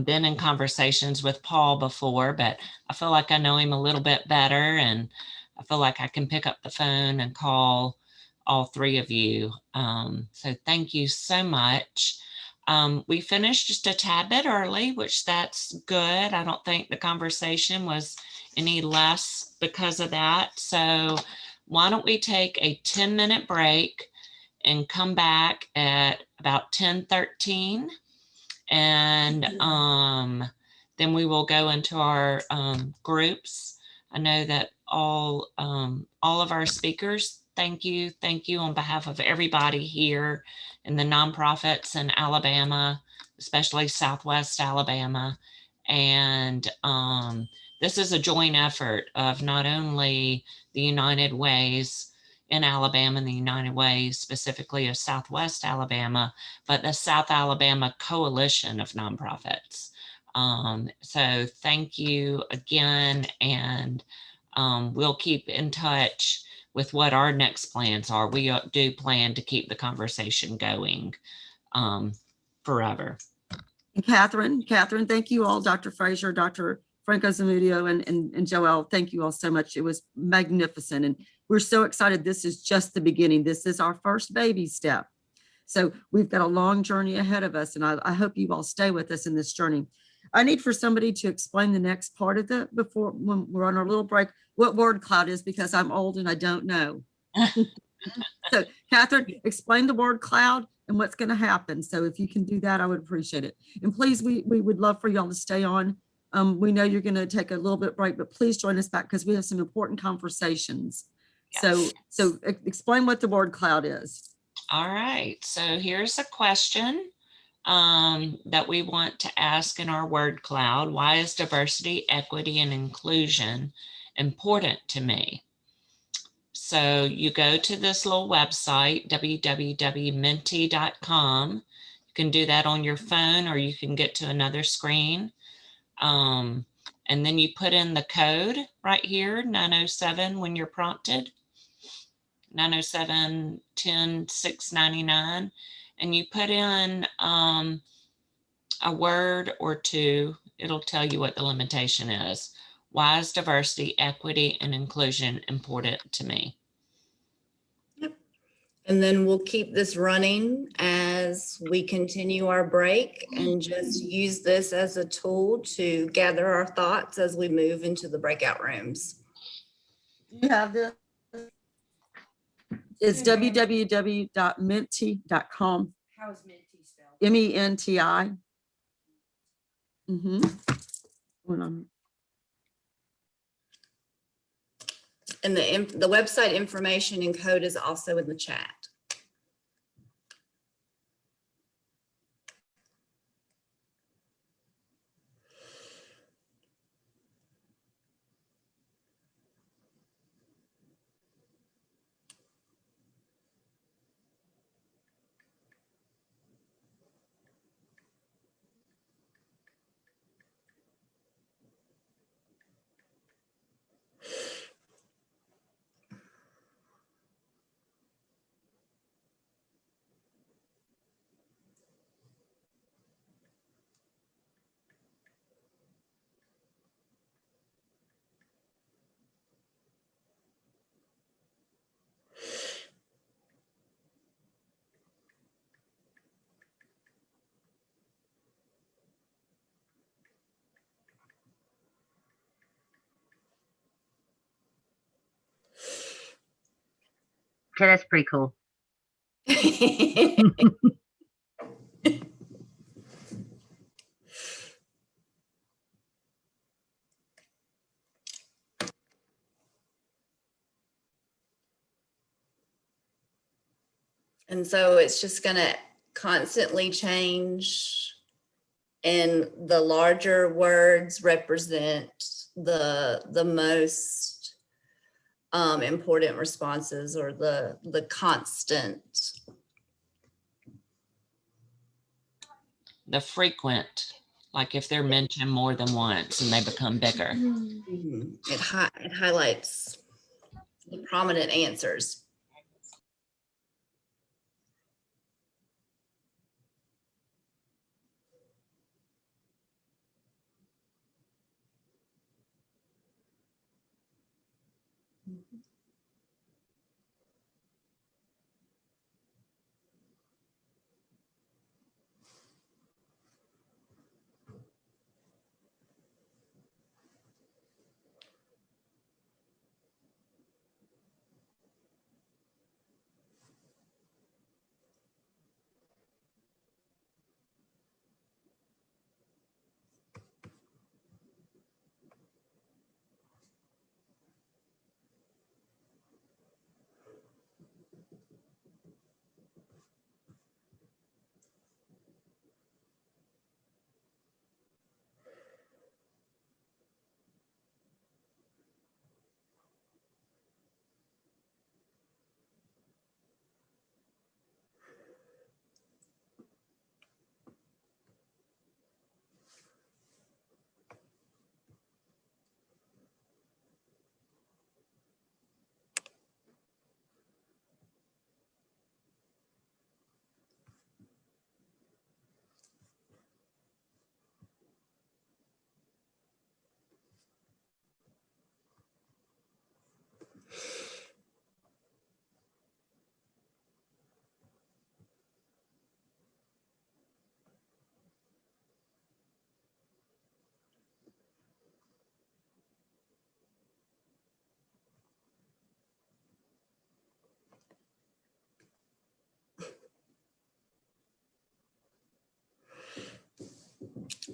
S3: been in conversations with Paul before, but I feel like I know him a little bit better, and I feel like I can pick up the phone and call all three of you. So thank you so much. We finished just a tad bit early, which that's good. I don't think the conversation was any less because of that. So why don't we take a 10-minute break and come back at about 10:13, and then we will go into our groups. I know that all of our speakers, thank you on behalf of everybody here in the nonprofits in Alabama, especially Southwest Alabama. And this is a joint effort of not only the United Ways in Alabama and the United Way, specifically of Southwest Alabama, but the South Alabama Coalition of Nonprofits. So thank you again, and we'll keep in touch with what our next plans are. We do plan to keep the conversation going forever.
S1: And Catherine, thank you all, Dr. Frazier, Dr. Franco-Zamudio, and Joelle, thank you all so much. It was magnificent. And we're so excited. This is just the beginning. This is our first baby step. So we've got a long journey ahead of us. And I hope you all stay with us in this journey. I need for somebody to explain the next part of it before, when we're on our little break, what word cloud is, because I'm old and I don't know. So Catherine, explain the word cloud and what's going to happen. So if you can do that, I would appreciate it. And please, we would love for y'all to stay on. We know you're going to take a little bit break, but please join us back because we have some important conversations. Yes. So explain what the word cloud is.
S3: All right. So here's a question that we want to ask in our word cloud. Why is diversity, equity, and inclusion important to me? So you go to this little website, www.menti.com. You can do that on your phone, or you can get to another screen. And then you put in the code right here, 907 when you're prompted, 907 10 699, and you put in a word or two. It'll tell you what the limitation is. Why is diversity, equity, and inclusion important to me?
S2: Yep. And then we'll keep this running as we continue our break, and just use this as a tool to gather our thoughts as we move into the breakout rooms.
S1: You have this. It's www.menti.com.
S8: How is Menti spelled?
S1: MENTI. Mm-hmm.
S2: And the website information and code is also in the chat.
S4: Okay, that's pretty cool.
S2: And so it's just going to constantly change. And the larger words represent the most important responses, or the constant.
S3: The frequent, like if they're mentioned more than once and they become bigger.
S2: It highlights the prominent answers.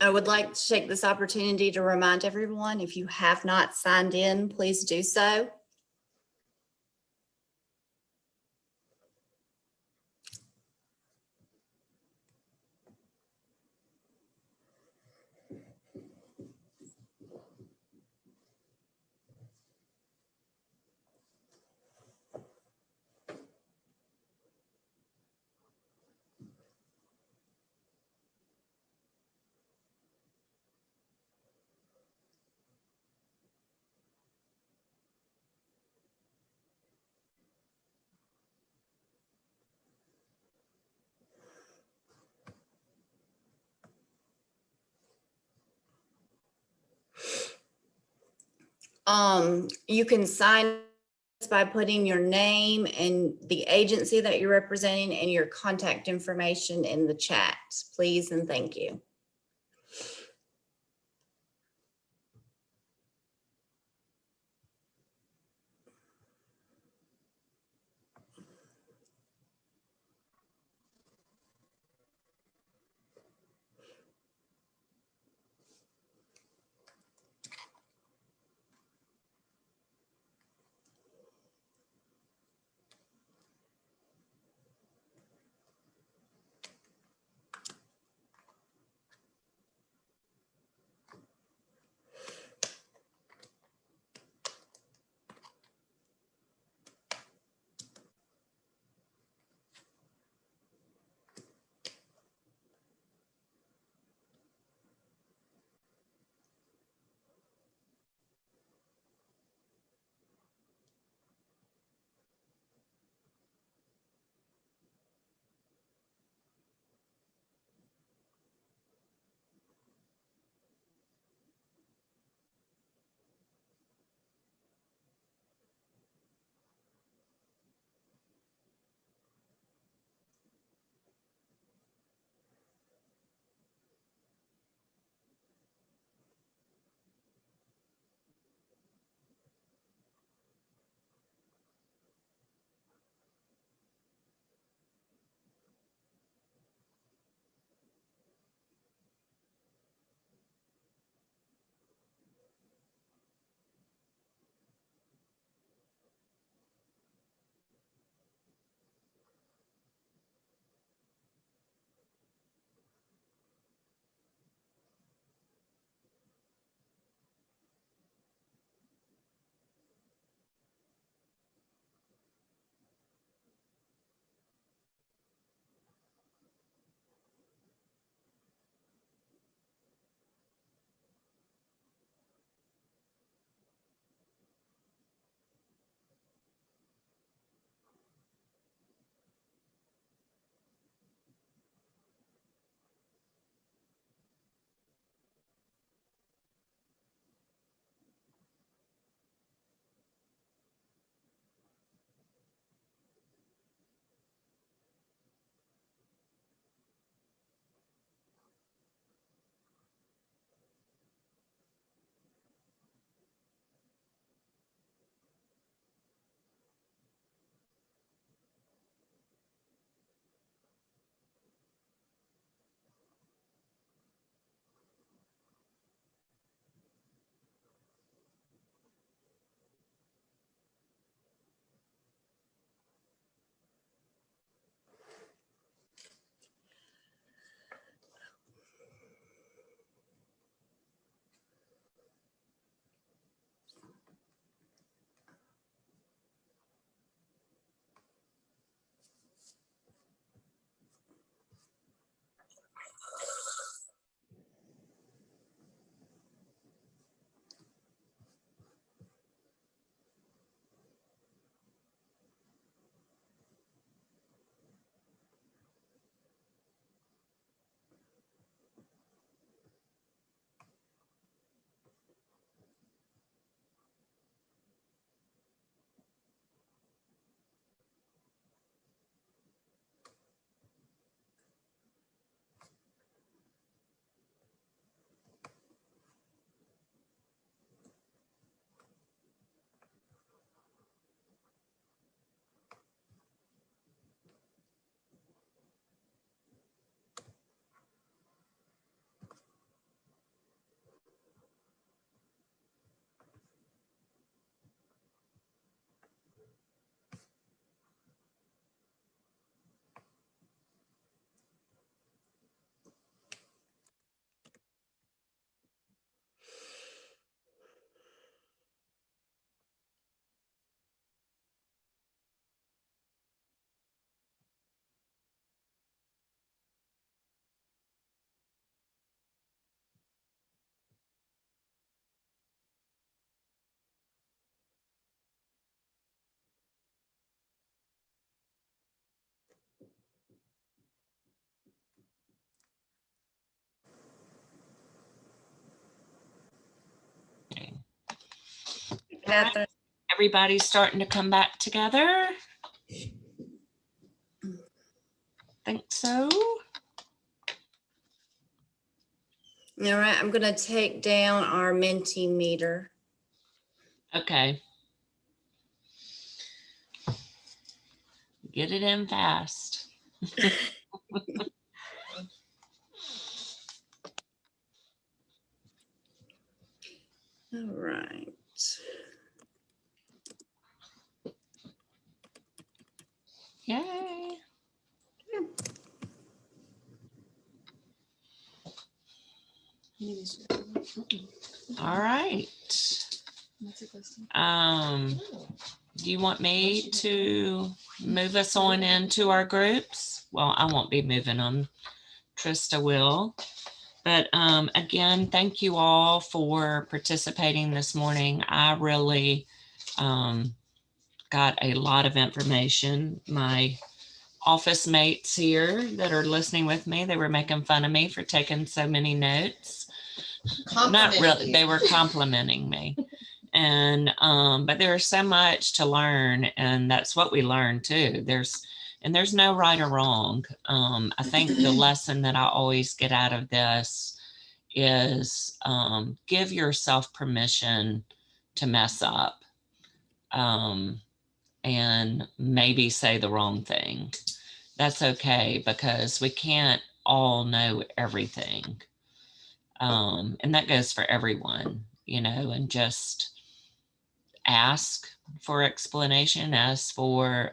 S2: I would like to take this opportunity to remind everyone, if you have not signed in, please do so. You can sign by putting your name and the agency that you're representing and your contact information in the chat, please and thank you. Catherine.
S3: Everybody's starting to come back together. Think so.
S2: All right, I'm gonna take down our Mentimeter.
S3: Okay. Get it in fast.
S2: All right.
S3: Yay. All right. Do you want me to move us on into our groups? Well, I won't be moving them. Trista will. But again, thank you all for participating this morning. I really got a lot of information. My office mates here that are listening with me, they were making fun of me for taking so many notes. Not really, they were complimenting me. And but there's so much to learn, and that's what we learn too. There's no right or wrong. I think the lesson that I always get out of this is give yourself permission to mess up and maybe say the wrong thing. That's okay, because we can't all know everything. And that goes for everyone, you know, and just ask for explanation, ask for,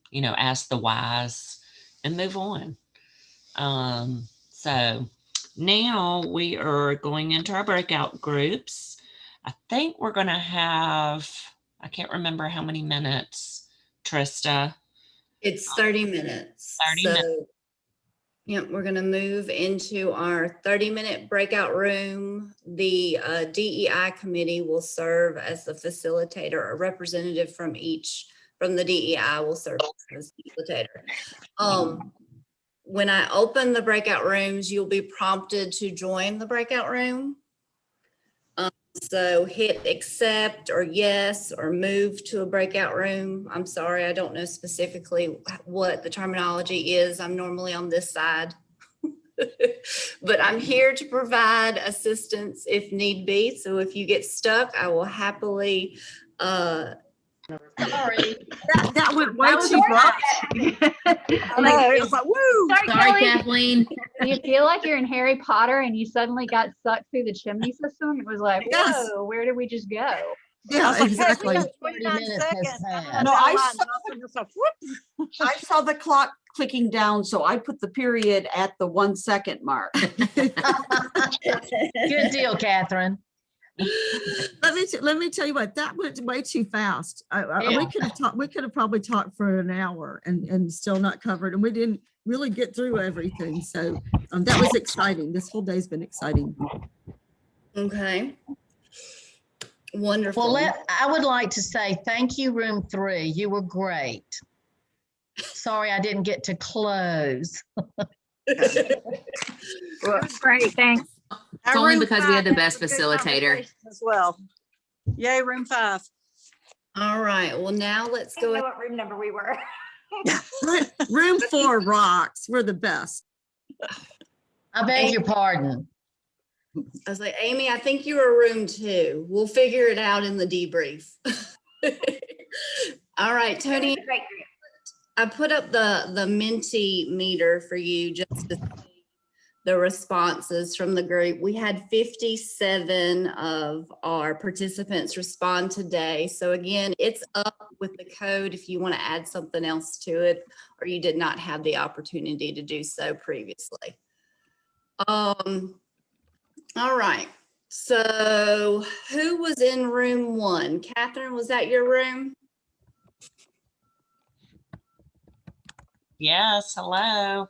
S3: you know, ask the whys and move on. So now we are going into our breakout groups. I think we're going to have, I can't remember how many minutes, Trista.
S2: It's 30 minutes.
S3: 30 minutes.
S2: Yep, we're going to move into our 30-minute breakout room. The DEI committee will serve as the facilitator. A representative from the DEI will serve as the facilitator. When I open the breakout rooms, you'll be prompted to join the breakout room. So hit accept or yes, or move to a breakout room. I'm sorry, I don't know specifically what the terminology is. I'm normally on this side. But I'm here to provide assistance if need be. So if you get stuck, I will happily.
S8: Sorry.
S1: That went way too fast.
S8: I know, it was like, woo.
S9: Sorry,
S8: Kelly.
S9: Kathleen. Do you feel like you're in Harry Potter and you suddenly got sucked through the chimney system? It was like,
S1: Yes.
S9: whoa, where did we just go?
S1: Yeah, exactly.
S8: 29
S10: minutes has
S8: seconds.
S10: passed.
S8: No,
S10: I saw the clock clicking down, so I put the period at the 1 second mark.
S8: Good deal, Catherine.
S1: Let me tell you what, that went way too fast. We could have probably talked for an hour and still not covered, and we didn't really get through everything. So that was exciting. This whole day's been exciting.
S2: Okay. Wonderful.
S8: Well, I would like to say thank you, room 3. You were great. Sorry I didn't get to close.
S9: It was great, thanks. It's only because we had the best facilitator.
S8: As well. Yay, room 5.
S2: All right. Well, now let's
S9: I don't know
S2: go.
S9: what room number we were.
S1: Room 4 rocks. We're the best.
S8: I beg your pardon.
S2: I was like, Amy, I think you were room 2. We'll figure it out in the debrief. All right, Tony. I put up the Mentimeter for you just to see the responses from the group. We had 57 of our participants respond today. So again, it's up with the code if you want to add something else to it, or you did not have the opportunity to do so previously. All right. So who was in room 1? Catherine, was that your room?
S3: Yes, hello.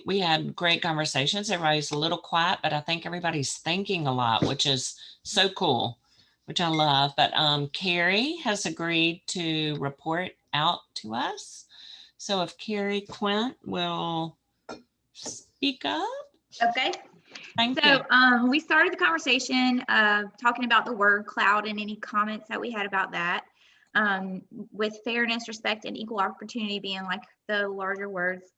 S3: We had great conversations. Everybody's a little quiet, but I think everybody's thinking a lot, which is so cool, which I love. But Carrie has agreed to report out to us. So if Carrie Quint will speak up.
S11: Okay.
S3: Thank
S11: So
S3: you.
S11: we started the conversation talking about the word cloud and any comments that we had about that, with fairness, respect, and equal opportunity being like the larger words.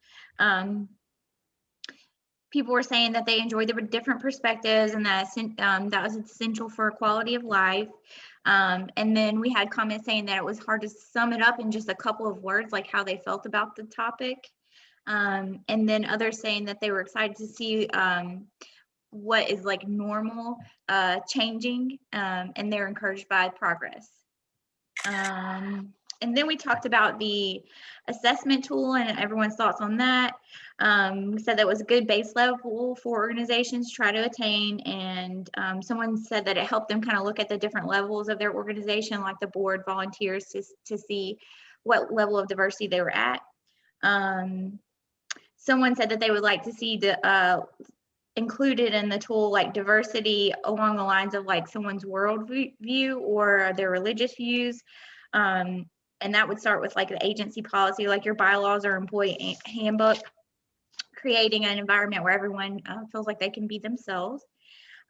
S11: People were saying that they enjoyed the different perspectives and that that was essential for quality of life. And then we had comments saying that it was hard to sum it up in just a couple of words, like how they felt about the topic. And then others saying that they were excited to see what is like normal changing, and they're encouraged by progress. And then we talked about the assessment tool and everyone's thoughts on that. We said that was a good base level for organizations to try to attain. And someone said that it helped them kind of look at the different levels of their organization, like the board, volunteers, to see what level of diversity they were at. Someone said that they would like to see the included in the tool, like diversity along the lines of like someone's world view or their religious views. And that would start with like the agency policy, like your bylaws or employee handbook, creating an environment where everyone feels like they can be themselves.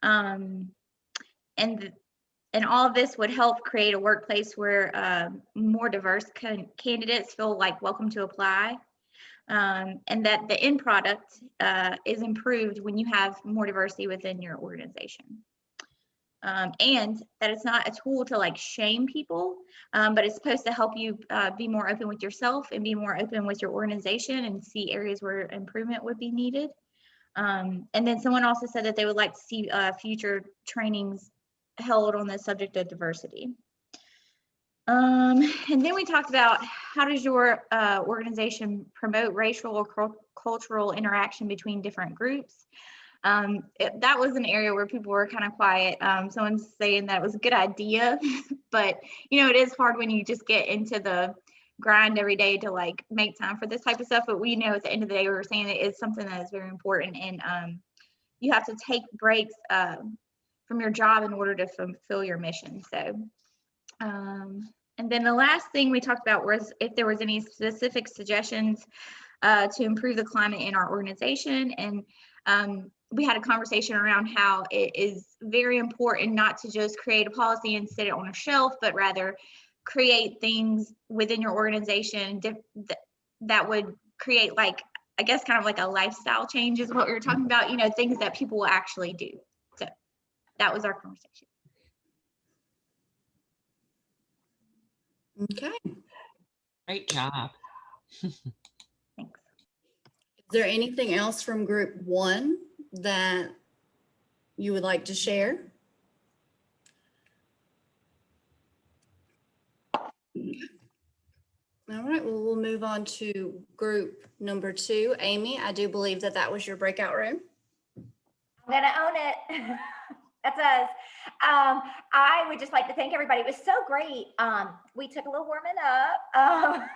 S11: And all of this would help create a workplace where more diverse candidates feel like welcome to apply. And that the end product is improved when you have more diversity within your organization. And that it's not a tool to like shame people, but it's supposed to help you be more open with yourself and be more open with your organization and see areas where improvement would be needed. And then someone also said that they would like to see future trainings held on the subject of diversity. And then we talked about how does your organization promote racial or cultural interaction between different groups. That was an area where people were kind of quiet. Someone's saying that was a good idea, but you know, it is hard when you just get into the grind every day to like make time for this type of stuff. But we know at the end of the day, we were saying it is something that is very important, and you have to take breaks from your job in order to fulfill your mission. So, and then the last thing we talked about was if there was any specific suggestions to improve the climate in our organization. And we had a conversation around how it is very important not to just create a policy and sit it on a shelf, but rather create things within your organization that would create, like, I guess kind of like a lifestyle change is what we were talking about, you know, things that people will actually do. So that was our conversation.
S2: Okay.
S3: Great job.
S11: Thanks.
S2: Is there anything else from group one that you would like to share? All right, well, we'll move on to group number two. Amy, I do believe that that was your breakout room.
S12: I'm gonna own it. That's us. I would just like to thank everybody. It was so great. We took a little warming up,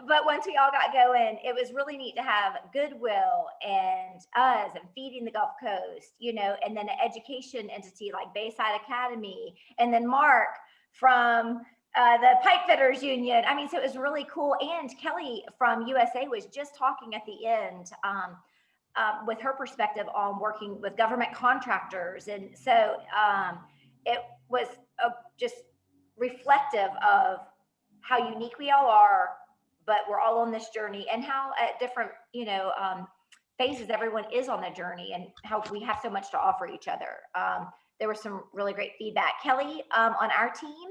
S12: but once we all got going, it was really neat to have Goodwill and us and Feeding the Gulf Coast, you know, and then an education entity like Bayside Academy, and then Mark from the Pipe Fitters Union. I mean, so it was really cool. And Kelly from USA was just talking at the end with her perspective on working with government contractors. And so it was just reflective of how unique we all are, but we're all on this journey, and how at different, you know, phases everyone is on the journey, and how we have so much to offer each other. There was some really great feedback. Kelly on our team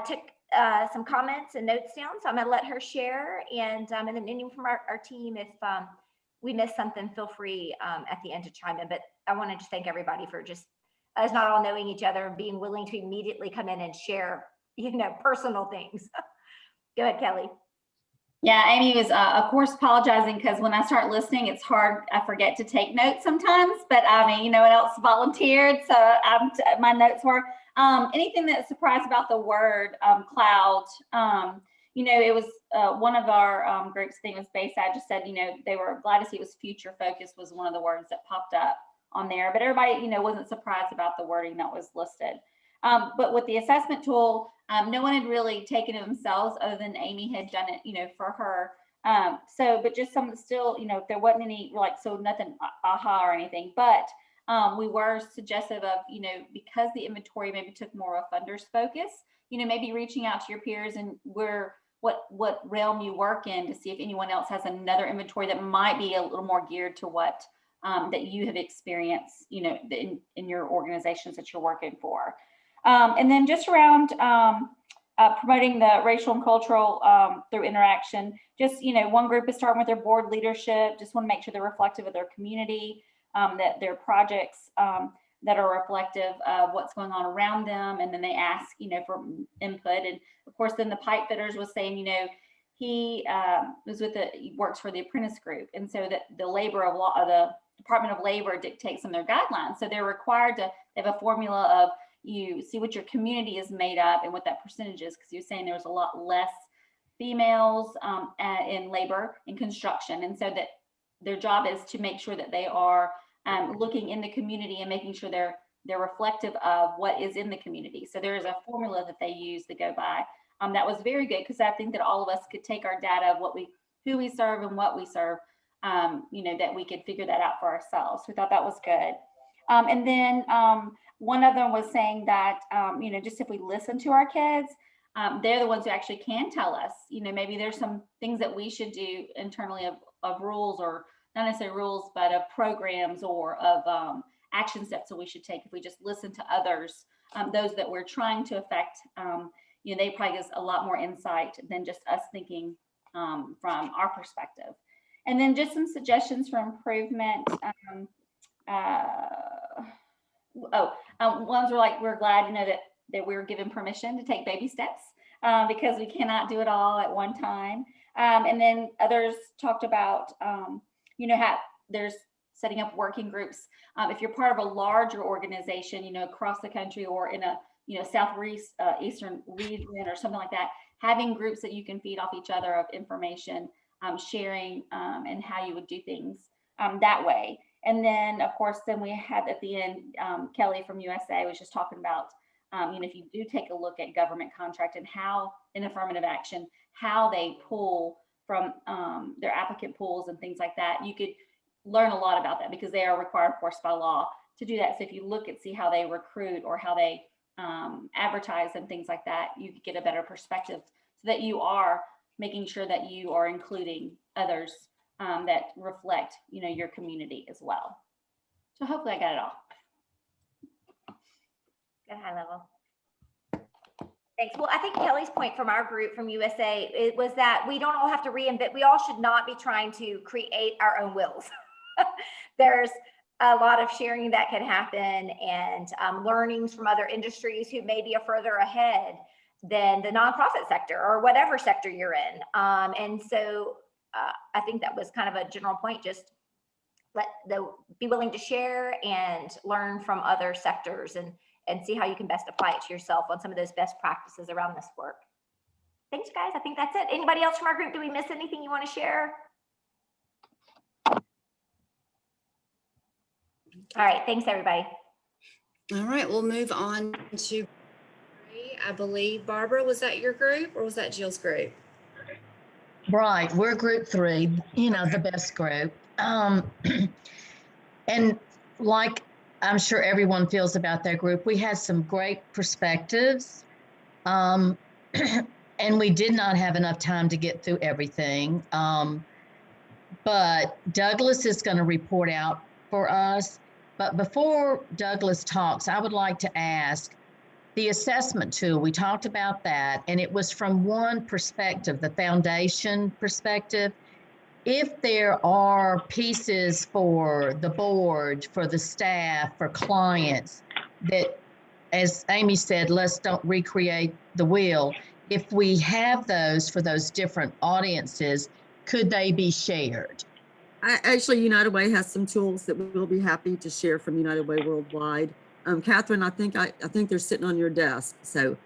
S12: took some comments and notes down, so I'm gonna let her share. And then anyone from our team, if we missed something, feel free at the end to chime in. But I want to just thank everybody for just us not all knowing each other and being willing to immediately come in and share, you know, personal things. Go ahead, Kelly.
S13: Yeah, Amy was, of course, apologizing because when I start listening, it's hard. I forget to take notes sometimes, but I mean, you know what else volunteered? So my notes were anything that surprised about the word cloud. You know, it was one of our groups, I think it was Bayside, just said, you know, they were glad to see it was future focused was one of the words that popped up on there. But everybody, you know, wasn't surprised about the wording that was listed. But with the assessment tool, no one had really taken it themselves other than Amy had done it, you know, for her But just some still, if there wasn't any, so nothing aha or anything, but we were suggestive of, because the inventory maybe took more of a funder's focus, maybe reaching out to your peers and what realm you work in to see if anyone else has another inventory that might be a little more geared to what that you have experienced, in your organizations that you're working for. And then just around promoting the racial and cultural through interaction, just, one group is starting with their board leadership, just want to make sure they're reflective of their community, that their projects that are reflective of what's going on around them. And then they ask, for input. And of course, then the pipe fitters was saying, he works for the apprentice group. And so that the labor of law, the Department of Labor dictates some of their guidelines. So they're required to have a formula of, you see what your community is made up and what that percentage is, because you're saying there was a lot less females in labor and construction. And so that their job is to make sure that they are looking in the community and making sure they're reflective of what is in the community. So there is a formula that they use to go by. That was very good, because I think that all of us could take our data of who we serve and what we serve, that we could figure that out for ourselves. We thought that was good. And then one of them was saying that, just if we listen to our kids, they're the ones who actually can tell us, maybe there's some things that we should do internally of rules, or not necessarily rules, but of programs or of action steps that we should take if we just listen to others, those that we're trying to affect. They probably give us a lot more insight than just us thinking from our perspective. And then just some suggestions for improvement. Ones were like, we're glad, that we were given permission to take baby steps because we cannot do it all at one time. And then others talked about, how there's setting up working groups. If you're part of a larger organization, across the country or in a, southeast eastern region or something like that, having groups that you can feed off each other of information, sharing, and how you would do things that way. And then, of course, then we had at the end, Kelly from USA was just talking about, if you do take a look at government contract and how in affirmative action, how they pull from their applicant pools and things like that, you could learn a lot about that, because they are required, of course, by law to do that. So if you look and see how they recruit or how they advertise and things like that, you could get a better perspective, so that you are making sure that you are including others that reflect, your community as well. So hopefully I got it all.
S12: Good high level. Thanks. Well, I think Kelly's point from our group from USA, it was that we don't all have to reinvent. We all should not be trying to create our own wheels. There's a lot of sharing that can happen, and learnings from other industries who may be further ahead than the nonprofit sector or whatever sector you're in. And so I think that was kind of a general point, just be willing to share and learn from other sectors and see how you can best apply it to yourself on some of those best practices around this work. Thanks, guys. I think that's it. Anybody else from our group? Do we miss anything you want to share? All right. Thanks, everybody.
S2: All right. We'll move on to, I believe, Barbara, was that your group or was that Jill's group?
S8: Right. We're group 3, the best group. And like I'm sure everyone feels about that group, we had some great perspectives. And we did not have enough time to get through everything. But Douglas is going to report out for us. But before Douglas talks, I would like to ask, the assessment tool, we talked about that, and it was from one perspective, the foundation perspective. If there are pieces for the board, for the staff, for clients that, as Amy said, let's don't recreate the wheel. If we have those for those different audiences, could they be shared?
S1: Actually, United Way has some tools that we'll be happy to share from United Way Worldwide. Catherine, I think they're sitting on your desk. So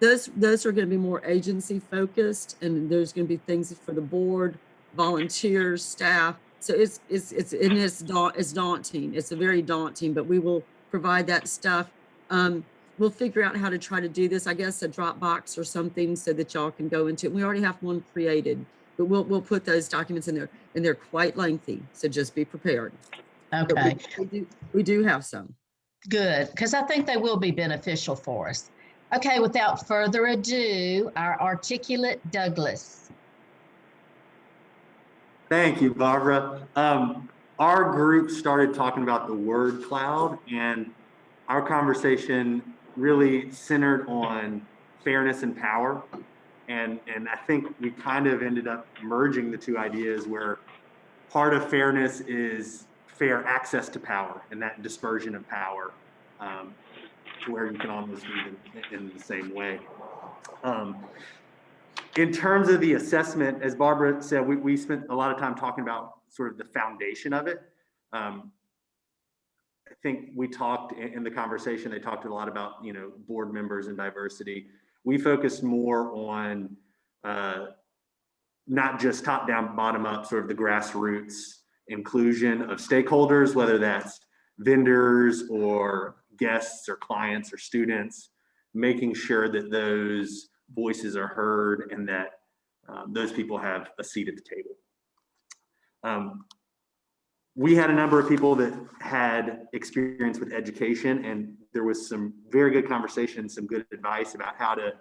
S1: those are going to be more agency focused, and there's going to be things for the board, volunteers, staff. So it's daunting. It's a very daunting, but we will provide that stuff. We'll figure out how to try to do this, I guess, a Dropbox or something so that y'all can go into it. We already have one created, but we'll put those documents in there, and they're quite lengthy, so just be prepared. But
S8: Okay,
S1: we do have some.
S8: good, because I think they will be beneficial for us. Okay, without further ado, our articulate Douglas.
S14: Thank you, Barbara. Our group started talking about the word cloud, and our conversation really centered on fairness and power. And I think we kind of ended up merging the two ideas, where part of fairness is fair access to power and that dispersion of power, to where you can almost read it in the same way. In terms of the assessment, as Barbara said, we spent a lot of time talking about sort of the foundation of it. I think we talked in the conversation, they talked a lot about, you know, board members and diversity. We focused more on not just top down, bottom up, sort of the grassroots inclusion of stakeholders, whether that's vendors or guests or clients or students, making sure that those voices are heard and that those people have a seat at the table. We had a number of people that had experience with education, and there was some very good conversation, some good advice about how to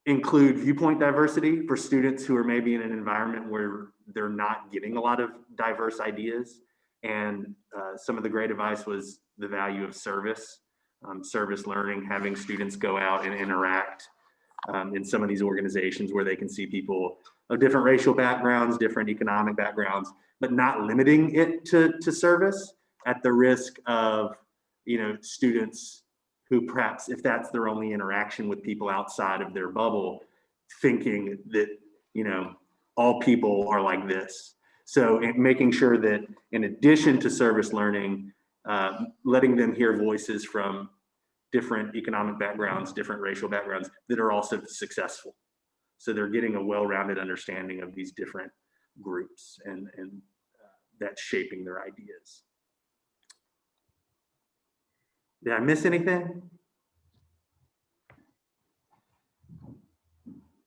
S14: include viewpoint diversity for students who are maybe in an environment where they're not getting a lot of diverse ideas. And some of the great advice was the value of service. Service learning, having students go out and interact in some of these organizations where they can see people of different racial backgrounds, different economic backgrounds, but not limiting it to service at the risk of, you know, students who perhaps, if that's their only interaction with people outside of their bubble, thinking that, you know, all people are like this. So making sure that in addition to service learning, letting them hear voices from different economic backgrounds, different racial backgrounds that are also successful. So they're getting a well-rounded understanding of these different groups, and that's shaping their ideas. Did I miss anything?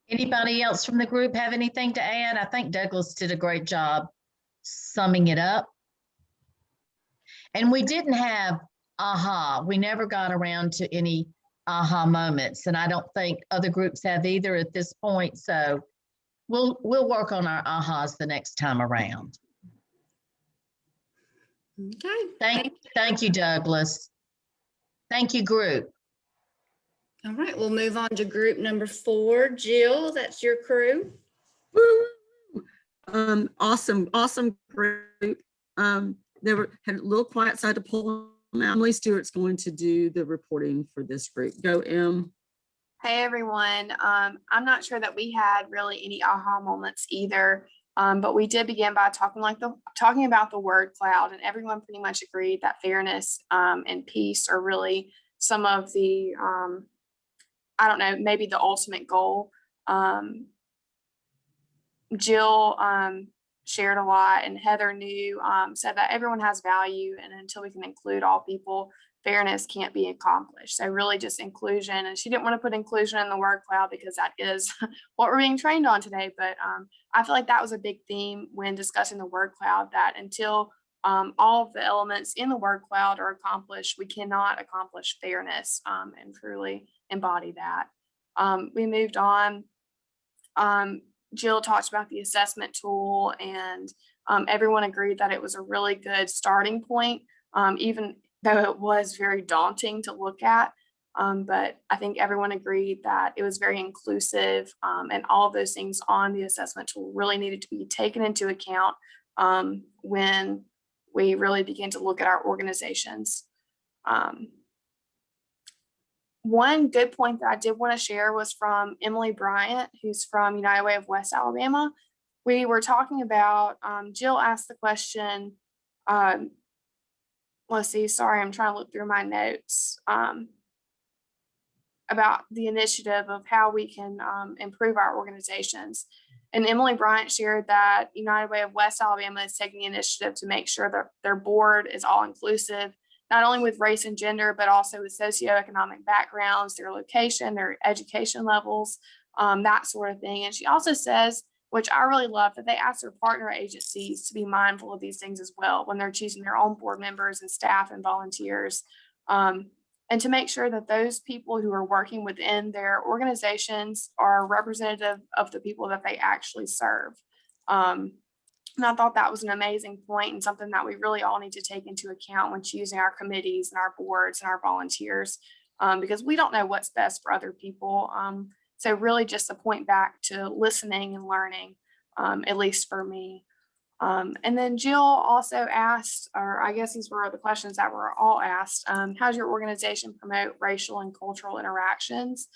S8: Anybody else from the group have anything to add? I think Douglas did a great job summing it up. And we didn't have aha. We never got around to any aha moments, and I don't think other groups have either at this point. So we'll work on our ahas the next time around.
S2: Okay.
S8: Thank you, Douglas. Thank you, group.
S2: All right, we'll move on to group number 4. Jill, that's your crew.
S1: Woo! Awesome group. They had a little quiet side to pull them out. Emily Stewart's going to do the reporting for this group. Go, Em.
S15: Hey everyone. I'm not sure that we had really any aha moments either, but we did begin by talking about the word cloud, and everyone pretty much agreed that fairness and peace are really some of the I don't know, maybe the ultimate goal. Jill shared a lot, and Heather said that everyone has value, and until we can include all people, fairness can't be accomplished. So really just inclusion, and she didn't want to put inclusion in the word cloud because that is what we're being trained on today. But I feel like that was a big theme when discussing the word cloud, that until all of the elements in the word cloud are accomplished, we cannot accomplish fairness and truly embody that. We moved on. Jill talked about the assessment tool, and everyone agreed that it was a really good starting point, even though it was very daunting to look at. But I think everyone agreed that it was very inclusive, and all of those things on the assessment tool really needed to be taken into account when we really begin to look at our organizations. One good point that I did want to share was from Emily Bryant, who's from United Way of West Alabama. We were talking about, Jill asked the question, let's see, sorry, I'm trying to look through my notes, about the initiative of how we can improve our organizations. And Emily Bryant shared that United Way of West Alabama is taking the initiative to make sure that their board is all inclusive, not only with race and gender, but also with socioeconomic backgrounds, their location, their education levels, that sort of thing. And she also says, which I really love, that they ask their partner agencies to be mindful of these things as well when they're choosing their own board members and staff and volunteers, and to make sure that those people who are working within their organizations are representative of the people that they actually serve. And I thought that was an amazing point and something that we really all need to take into account when choosing our committees and our boards and our volunteers, because we don't know what's best for other people. So really just a point back to listening and learning, at least for me. And then Jill also asked, or I guess these were the questions that were all asked, how's your organization promote racial and cultural interactions?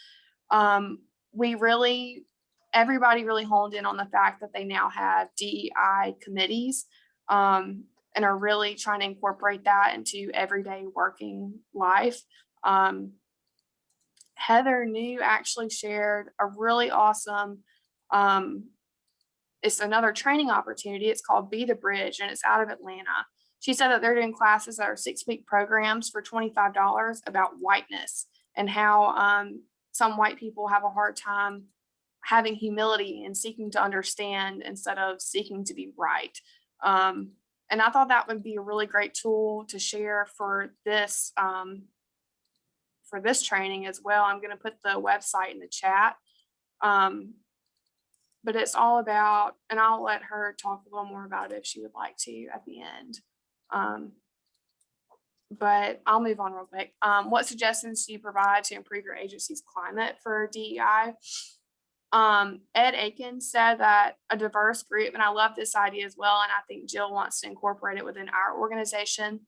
S15: Everybody really honed in on the fact that they now have DEI committees, and are really trying to incorporate that into everyday working life. Heather New actually shared a really awesome, it's another training opportunity. It's called Be the Bridge, and it's out of Atlanta. She said that they're doing classes that are 6-week programs for $25 about whiteness and how some white people have a hard time having humility and seeking to understand instead of seeking to be right. And I thought that would be a really great tool to share for this training as well. I'm going to put the website in the chat. But it's all about, and I'll let her talk a little more about it if she would like to at the end. But I'll move on real quick. What suggestions do you provide to improve your agency's climate for DEI? Ed Aiken said that a diverse group, and I love this idea as well, and I think Jill wants to incorporate it within our organization.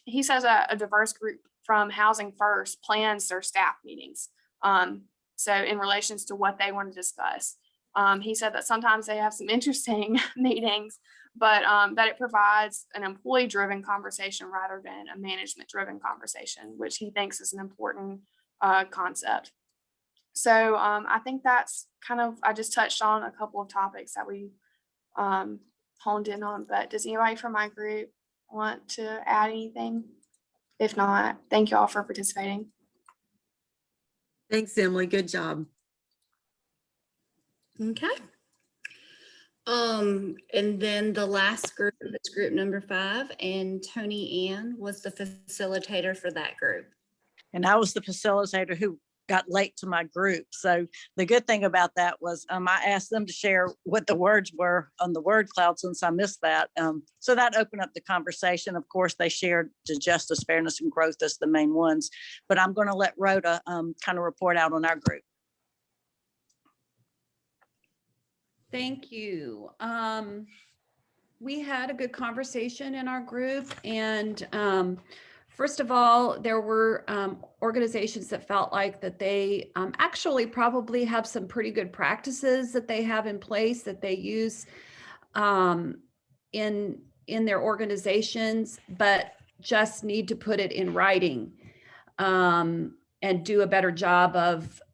S15: He says a diverse group from Housing First plans their staff meetings. So in relations to what they want to discuss. He said that sometimes they have some interesting meetings, but that it provides an employee-driven conversation rather than a management-driven conversation, which he thinks is an important concept. So I think that's kind of, I just touched on a couple of topics that we honed in on, but does anybody from my group want to add anything? If not, thank you all for participating.
S1: Thanks, Emily. Good job.
S2: Okay. And then the last group is group number 5, and Tony Ann was the facilitator for that group.
S16: And I was the facilitator who got late to my group. So the good thing about that was I asked them to share what the words were on the word cloud since I missed that. So that opened up the conversation. Of course, they shared the justice, fairness, and growth as the main ones, but I'm going to let Rhoda kind of report out on our group.
S17: Thank you. We had a good conversation in our group, and first of all, there were organizations that felt like that they actually probably have some pretty good practices that they have in place that they use in their organizations, but just need to put it in writing and do a better job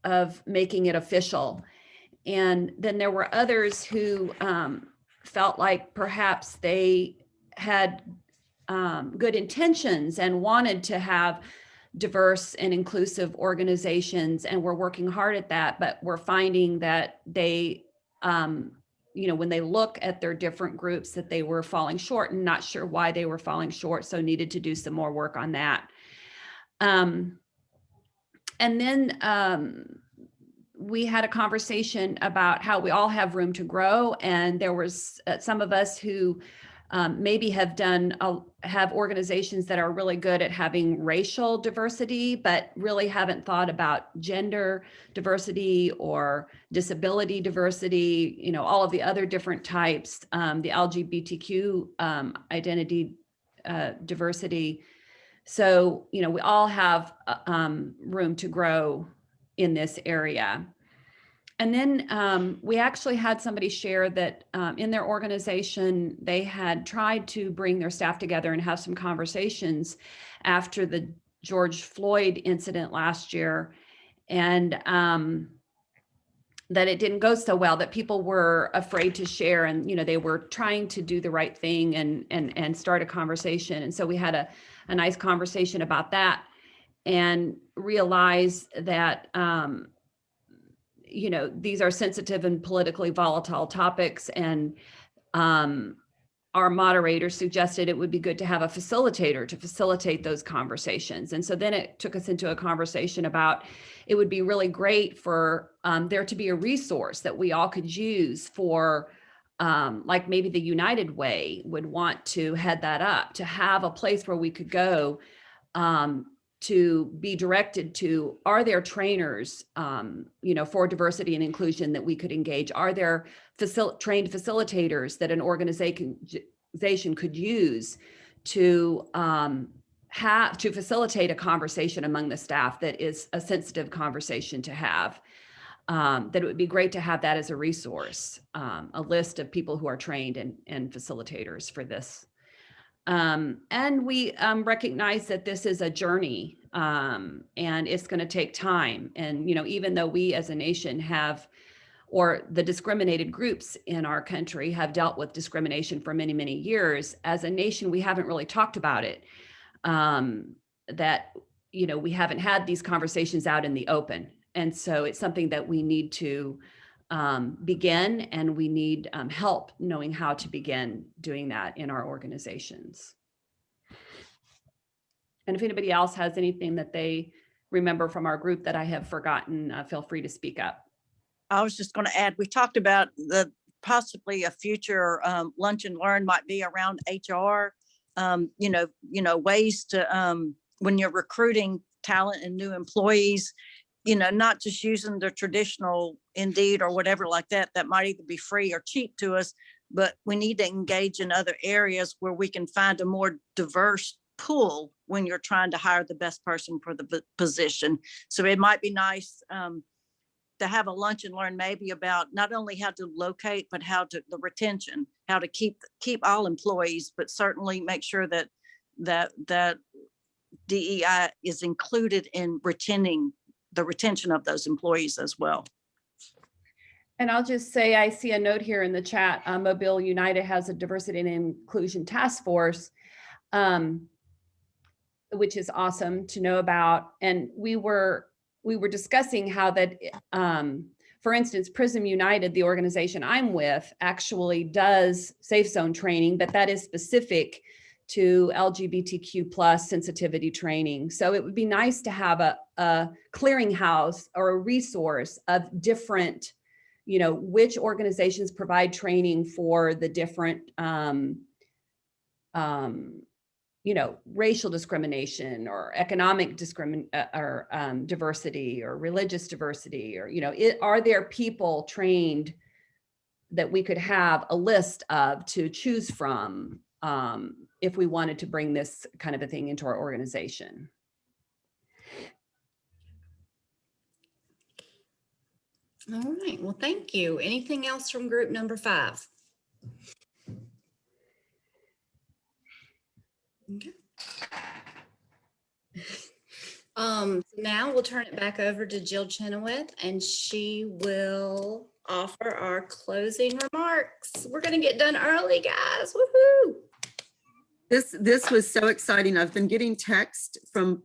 S17: of making it official. And then there were others who felt like perhaps they had good intentions and wanted to have diverse and inclusive organizations, and we're working hard at that, but we're finding that they, when they look at their different groups, that they were falling short and not sure why they were falling short, so needed to do some more work on that. And then we had a conversation about how we all have room to grow, and there was some of us who maybe have organizations that are really good at having racial diversity, but really haven't thought about gender diversity or disability diversity, all of the other different types, the LGBTQ identity diversity. So, we all have room to grow in this area. And then we actually had somebody share that in their organization, they had tried to bring their staff together and have some conversations after the George Floyd incident last year, and that it didn't go so well, that people were afraid to share, and they were trying to do the right thing and start a conversation. And so we had a nice conversation about that and realized that you know, these are sensitive and politically volatile topics, and our moderator suggested it would be good to have a facilitator to facilitate those conversations. And so then it took us into a conversation about it would be really great for there to be a resource that we all could use for like maybe the United Way would want to head that up, to have a place where we could go to be directed to, are there trainers, you know, for diversity and inclusion that we could engage? Are there trained facilitators that an organization could use to facilitate a conversation among the staff that is a sensitive conversation to have? That it would be great to have that as a resource, a list of people who are trained and facilitators for this. And we recognize that this is a journey, and it's going to take time. And, you know, even though we as a nation have, or the discriminated groups in our country have dealt with discrimination for many, many years, as a nation, we haven't really talked about it. That, you know, we haven't had these conversations out in the open. And so it's something that we need to begin, and we need help knowing how to begin doing that in our organizations. And if anybody else has anything that they remember from our group that I have forgotten, feel free to speak up.
S16: I was just going to add, we talked about possibly a future lunch and learn might be around HR, you know, ways to, when you're recruiting talent and new employees, you know, not just using the traditional Indeed or whatever like that, that might either be free or cheap to us, but we need to engage in other areas where we can find a more diverse pool when you're trying to hire the best person for the position. So it might be nice to have a lunch and learn maybe about not only how to locate, but how to the retention, how to keep all employees, but certainly make sure that DEI is included in the retention of those employees as well.
S17: And I'll just say, I see a note here in the chat, Mobile United has a diversity and inclusion task force, which is awesome to know about. And we were discussing how that, for instance, Prism United, the organization I'm with, actually does safe zone training, but that is specific to LGBTQ plus sensitivity training. So it would be nice to have a clearinghouse or a resource of different, you know, which organizations provide training for the different, you know, racial discrimination or economic diversity or religious diversity, or, you know, are there people trained that we could have a list of to choose from if we wanted to bring this kind of a thing into our organization.
S2: All right, well, thank you. Anything else from group number 5? Okay. So now we'll turn it back over to Jill Chenoweth, and she will offer our closing remarks. We're going to get done early, guys. Woohoo!
S1: This was so exciting. I've been getting text from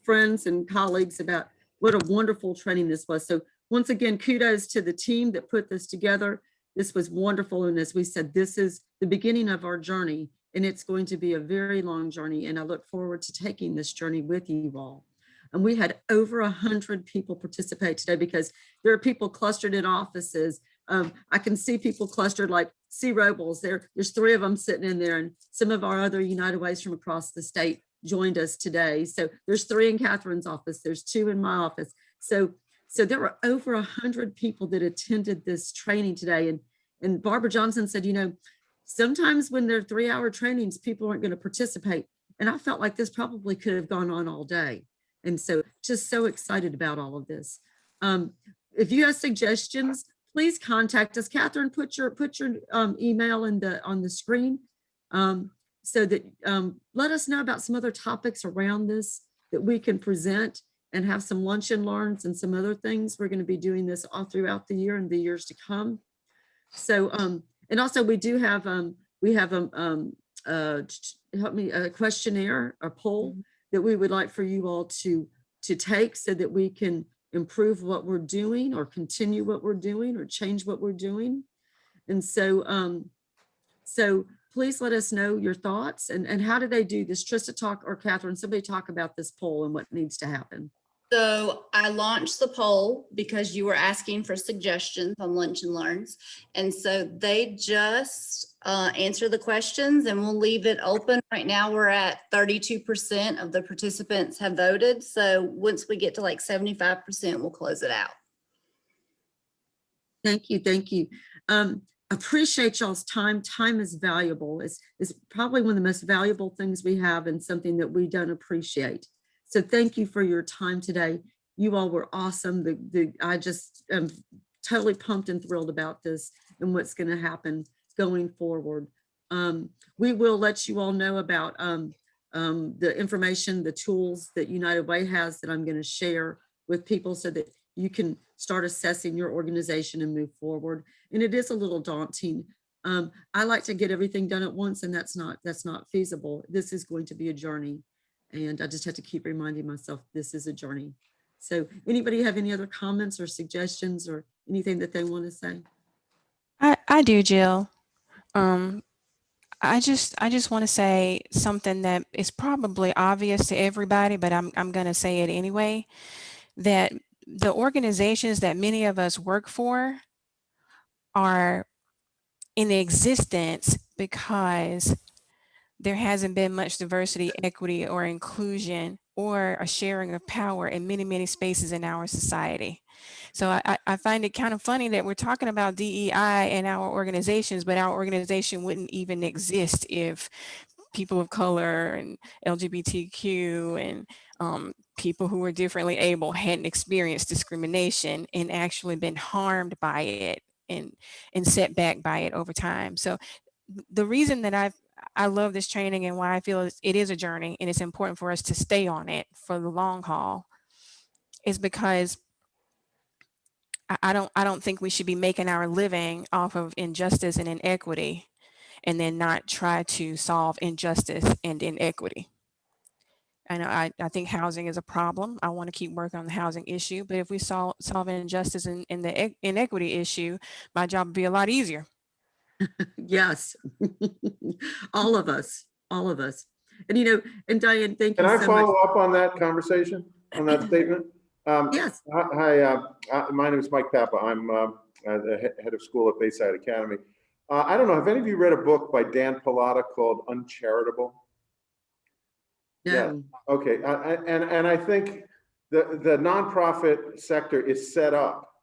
S1: friends and colleagues about what a wonderful training this was. So once again, kudos to the team that put this together. This was wonderful. And as we said, this is the beginning of our journey, and it's going to be a very long journey. And I look forward to taking this journey with you all. And we had over 100 people participate today, because there are people clustered in offices. I can see people clustered like C. Robles. There's 3 of them sitting in there, and some of our other United Ways from across the state joined us today. So there's 3 in Catherine's office. There's 2 in my office. So there were over 100 people that attended this training today. And Barbara Johnson said, you know, sometimes when there are 3-hour trainings, people aren't going to participate. And I felt like this probably could have gone on all day. And so just so excited about all of this. If you have suggestions, please contact us. Catherine, put your email on the screen, so that let us know about some other topics around this that we can present, and have some lunch and learns and some other things. We're going to be doing this all throughout the year and the years to come. So, and also we do have, we have a questionnaire, a poll that we would like for you all to take, so that we can improve what we're doing or continue what we're doing or change what we're doing. And so, so please let us know your thoughts and how do they do this? Trista talk, or Catherine, somebody talk about this poll and what needs to happen.
S2: So I launched the poll because you were asking for suggestions on Lunch and Learns. And so they just answer the questions and we'll leave it open. Right now we're at 32% of the participants have voted. So once we get to like 75%, we'll close it out.
S1: Thank you. Thank you. Appreciate y'all's time. Time is valuable. It's probably one of the most valuable things we have and something that we don't appreciate. So thank you for your time today. You all were awesome. I just am totally pumped and thrilled about this and what's going to happen going forward. We will let you all know about the information, the tools that United Way has that I'm going to share with people so that you can start assessing your organization and move forward. And it is a little daunting. I like to get everything done at once, and that's not feasible. This is going to be a journey. And I just have to keep reminding myself this is a journey. So anybody have any other comments or suggestions or anything that they want to say?
S18: I do, Jill. I just want to say something that is probably obvious to everybody, but I'm going to say it anyway, that the organizations that many of us work for are in existence because there hasn't been much diversity, equity, or inclusion or a sharing of power in many, many spaces in our society. So I find it kind of funny that we're talking about DEI in our organizations, but our organization wouldn't even exist if people of color and LGBTQ and people who are differently able hadn't experienced discrimination and actually been harmed by it and set back by it over time. So the reason that I love this training and why I feel it is a journey and it's important for us to stay on it for the long haul is because I don't think we should be making our living off of injustice and inequity and then not try to solve injustice and inequity. And I think housing is a problem. I want to keep working on the housing issue, but if we solve injustice and the inequity issue, my job would be a lot easier.
S1: Yes, all of us. And and Diane, thank you so much.
S19: Can I follow up on that conversation, on that statement?
S1: Yes.
S19: Hi, my name is Mike Papa. I'm the head of school at Bayside Academy. I don't know, have any of you read a book by Dan Pallotta called Uncharitable?
S1: No.
S19: Yeah. Okay. And I think the nonprofit sector is set up,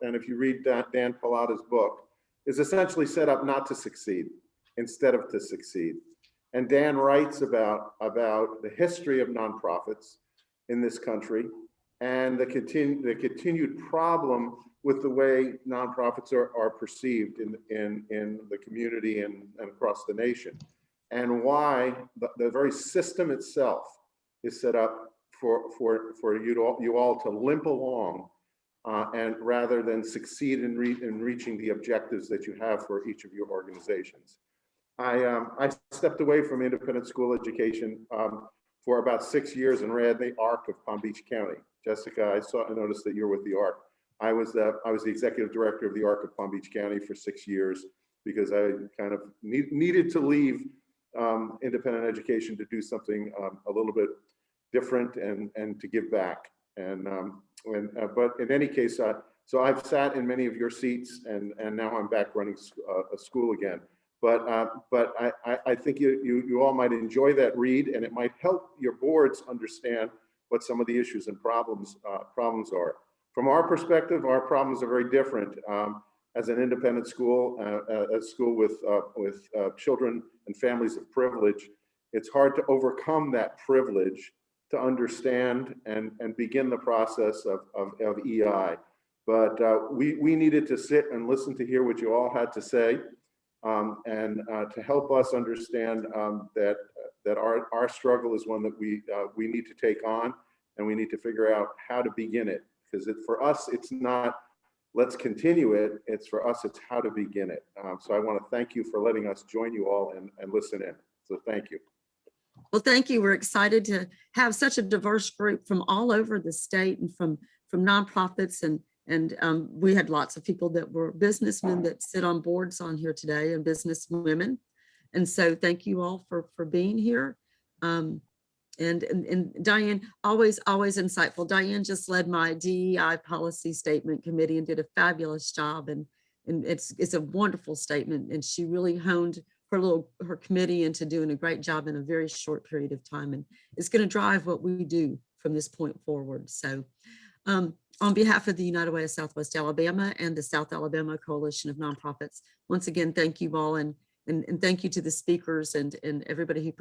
S19: and if you read Dan Pallotta's book, is essentially set up not to succeed instead of to succeed. And Dan writes about the history of nonprofits in this country and the continued problem with the way nonprofits are perceived in the community and across the nation, and why the very system itself is set up for you all to limp along and rather than succeed in reaching the objectives that you have for each of your organizations. I stepped away from independent school education for about 6 years and ran the ARC of Palm Beach County. Jessica, I noticed that you're with the ARC. I was the executive director of the ARC of Palm Beach County for 6 years because I kind of needed to leave independent education to do something a little bit different and to give back. But in any case, so I've sat in many of your seats and now I'm back running a school again. But I think you all might enjoy that read, and it might help your boards understand what some of the issues and problems are. From our perspective, our problems are very different. As an independent school, a school with children and families of privilege, it's hard to overcome that privilege to understand and begin the process of EI. But we needed to sit and listen to hear what you all had to say. And to help us understand that our struggle is one that we need to take on, and we need to figure out how to begin it. Because for us, it's not let's continue it. It's for us, it's how to begin it. So I want to thank you for letting us join you all and listen in. So thank you.
S1: Well, thank you. We're excited to have such a diverse group from all over the state and from from nonprofits, and we had lots of people that were businessmen that sit on boards on here today, and business women. And so thank you all for being here. And Diane, always insightful. Diane just led my DEI policy statement committee and did a fabulous job. And it's a wonderful statement. And she really honed her committee into doing a great job in a very short period of time. And it's going to drive what we do from this point forward. So on behalf of the United Way of Southwest Alabama and the South Alabama Coalition of Nonprofits, once again, thank you all, and thank you to the speakers and everybody who